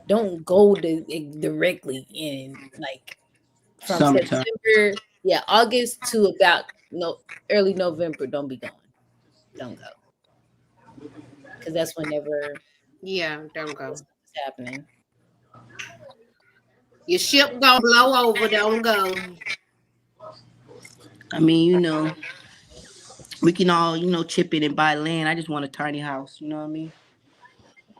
Don't go directly in like from Summertime. September, yeah, August to about early November. Don't be going. Don't go because that's whenever Yeah, don't go. it's happening. Your ship gonna blow over. Don't go. I mean, we can all, chip in and buy land. I just want a tiny house. You know what I mean?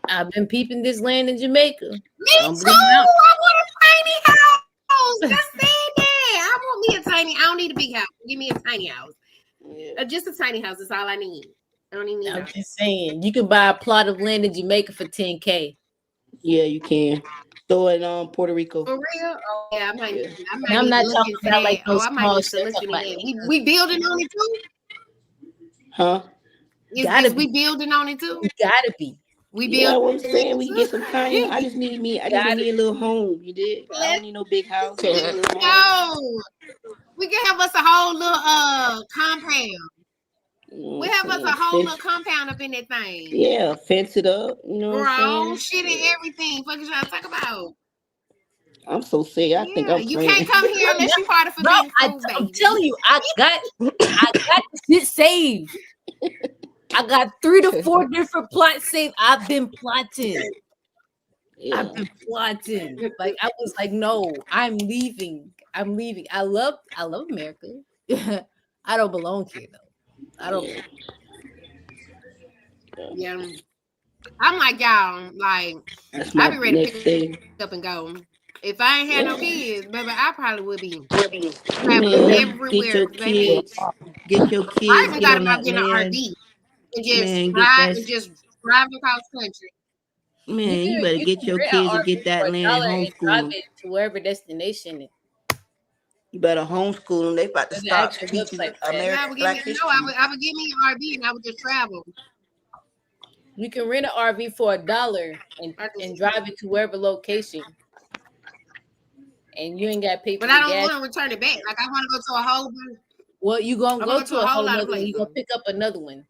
I've been peeping this land in Jamaica. Me Don't too. blame me I out. want a tiny house. Just saying that. I want me a tiny. I don't need a big house. Give me a tiny house. Yeah. Just a tiny house is all I need. I don't even need I'm a just saying, you can buy a plot of land in Jamaica for 10K. Yeah, you can. So in Puerto Rico. for real. Oh yeah, I might. Yeah. I And might I'm need not to look talking into about that. like no Oh, I might small need shit. to I'm look talking into about that. We building on it too. Huh? gotta Is be, we building on it too? you gotta be, We Yeah, building what I'm on it saying, we can get some tiny. I too. just need me. I just need gotta me a little home. You did. I don't Let's need no big house. Just a little home. go. We can have us a whole little compound. You know what We I'm have us a saying? whole little Fence. compound up in that thing. Yeah, fence it up. You know what I'm Grown saying? shit and Yeah. everything. Fuck is y'all talk about? I'm so sick. I think Yeah, I'm you can't praying. come here unless you part of bro. Forbidden I'm Fruit, baby. telling you, I got the shit saved. I got 3 to 4 different plots saved. I've been plotting. Yeah. I've been plotting. Like I was like, no, I'm leaving. I'm leaving. I love America. I don't belong here though. I don't. Yeah. Yeah, I'm like y'all. Like That's I my be ready to next pick thing. up and go. If I ain't had no Yeah. kids, baby, I probably would be traveling Man, get everywhere. your Cause baby, kids. Get your I kids. even Get thought on about that getting an land. RV and Man, get that. just drive across country. Man, you better You get can your rent an kids and RV get for that a land and dollar and homeschool drive them. it to wherever destination. You better homeschool them. They about to There's an start actual teaching website for that. No, I American would give me Black history. I would give me an RV and I would just travel. You can rent an RV for $1 I and just, drive it to wherever location, and you ain't got to pay but for I the don't gas. want to return it back. Like I want to go to a whole. Well, you gonna I go want to to go to a a whole whole lot of nother one. You places. gonna pick up another one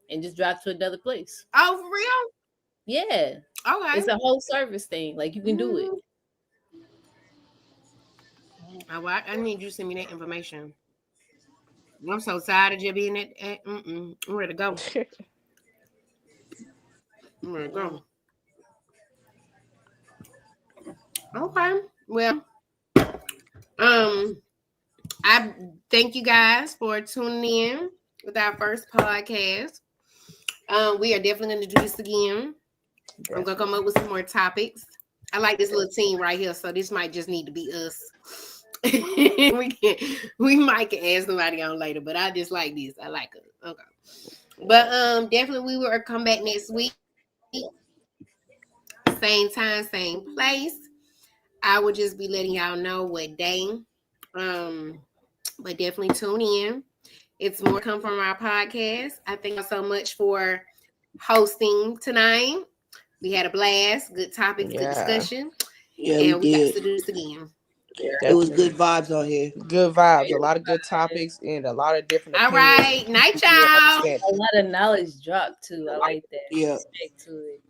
and just drive to another place. Oh, for real? Yeah, Okay. it's a whole service thing. Like you can do it. Oh, well, I need you to send me that information. I'm so tired of just being I'm ready to go. I'm ready to go. Okay. Well, um, I thank you guys for tuning in with our first podcast. We are definitely going to do this again. I'm going to come up with some more topics. I like this little team right here, so this might just need to be us. we might can ask somebody on later, but I just like this. I like it. Okay. But definitely we will come back next week. Same time, same place. I will just be letting y'all know what day. But definitely tune in. It's more come from our podcast. I thank you so much for hosting tonight. We had a blast, good topics, good discussion. Yeah, we And we got did. to do this again. It was good vibes on here. Good vibes, a lot of good topics, and a lot of different All opinions. right. Night, Yeah, y'all. understand. A lot of knowledge dropped too. I like that. Yeah. Respect to it.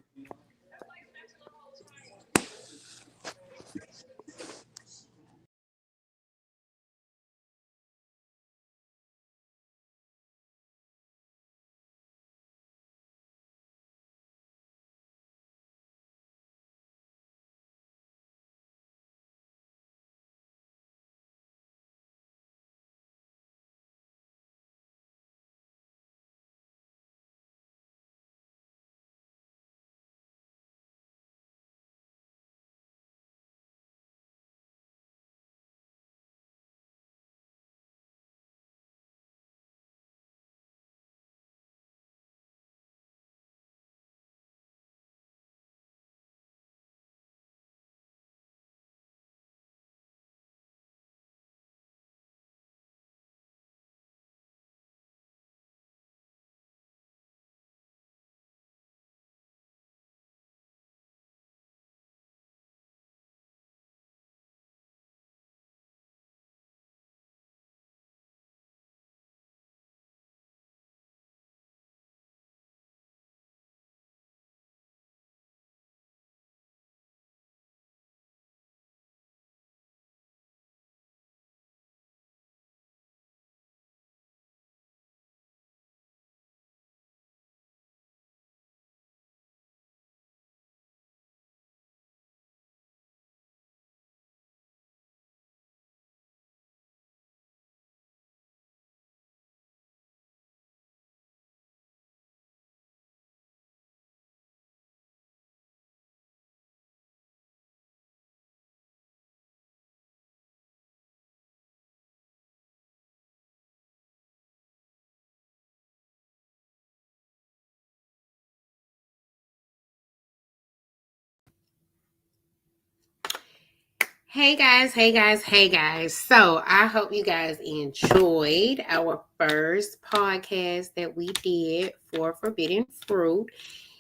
Hey guys, hey guys, hey guys. So I hope you guys enjoyed our first podcast that we did for Forbidden Fruit.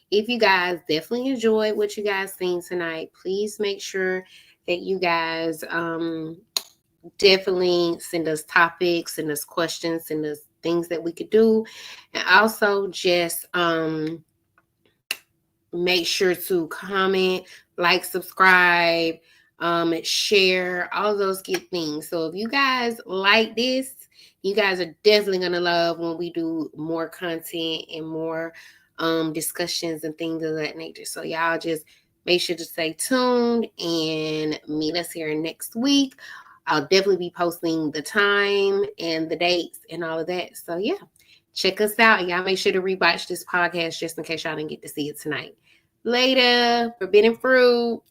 If you guys definitely enjoyed what you guys seen tonight, please make sure that you guys definitely send us topics, send us questions, send us things that we could do. And also just make sure to comment, like, subscribe, share, all those good things. So if you guys like this, you guys are definitely gonna love when we do more content and more discussions and things of that nature. So y'all just make sure to stay tuned and meet us here next week. I'll definitely be posting the time and the dates and all of that. So yeah, check us out. And y'all make sure to rewatch this podcast just in case y'all didn't get to see it tonight. Later. Forbidden Fruit.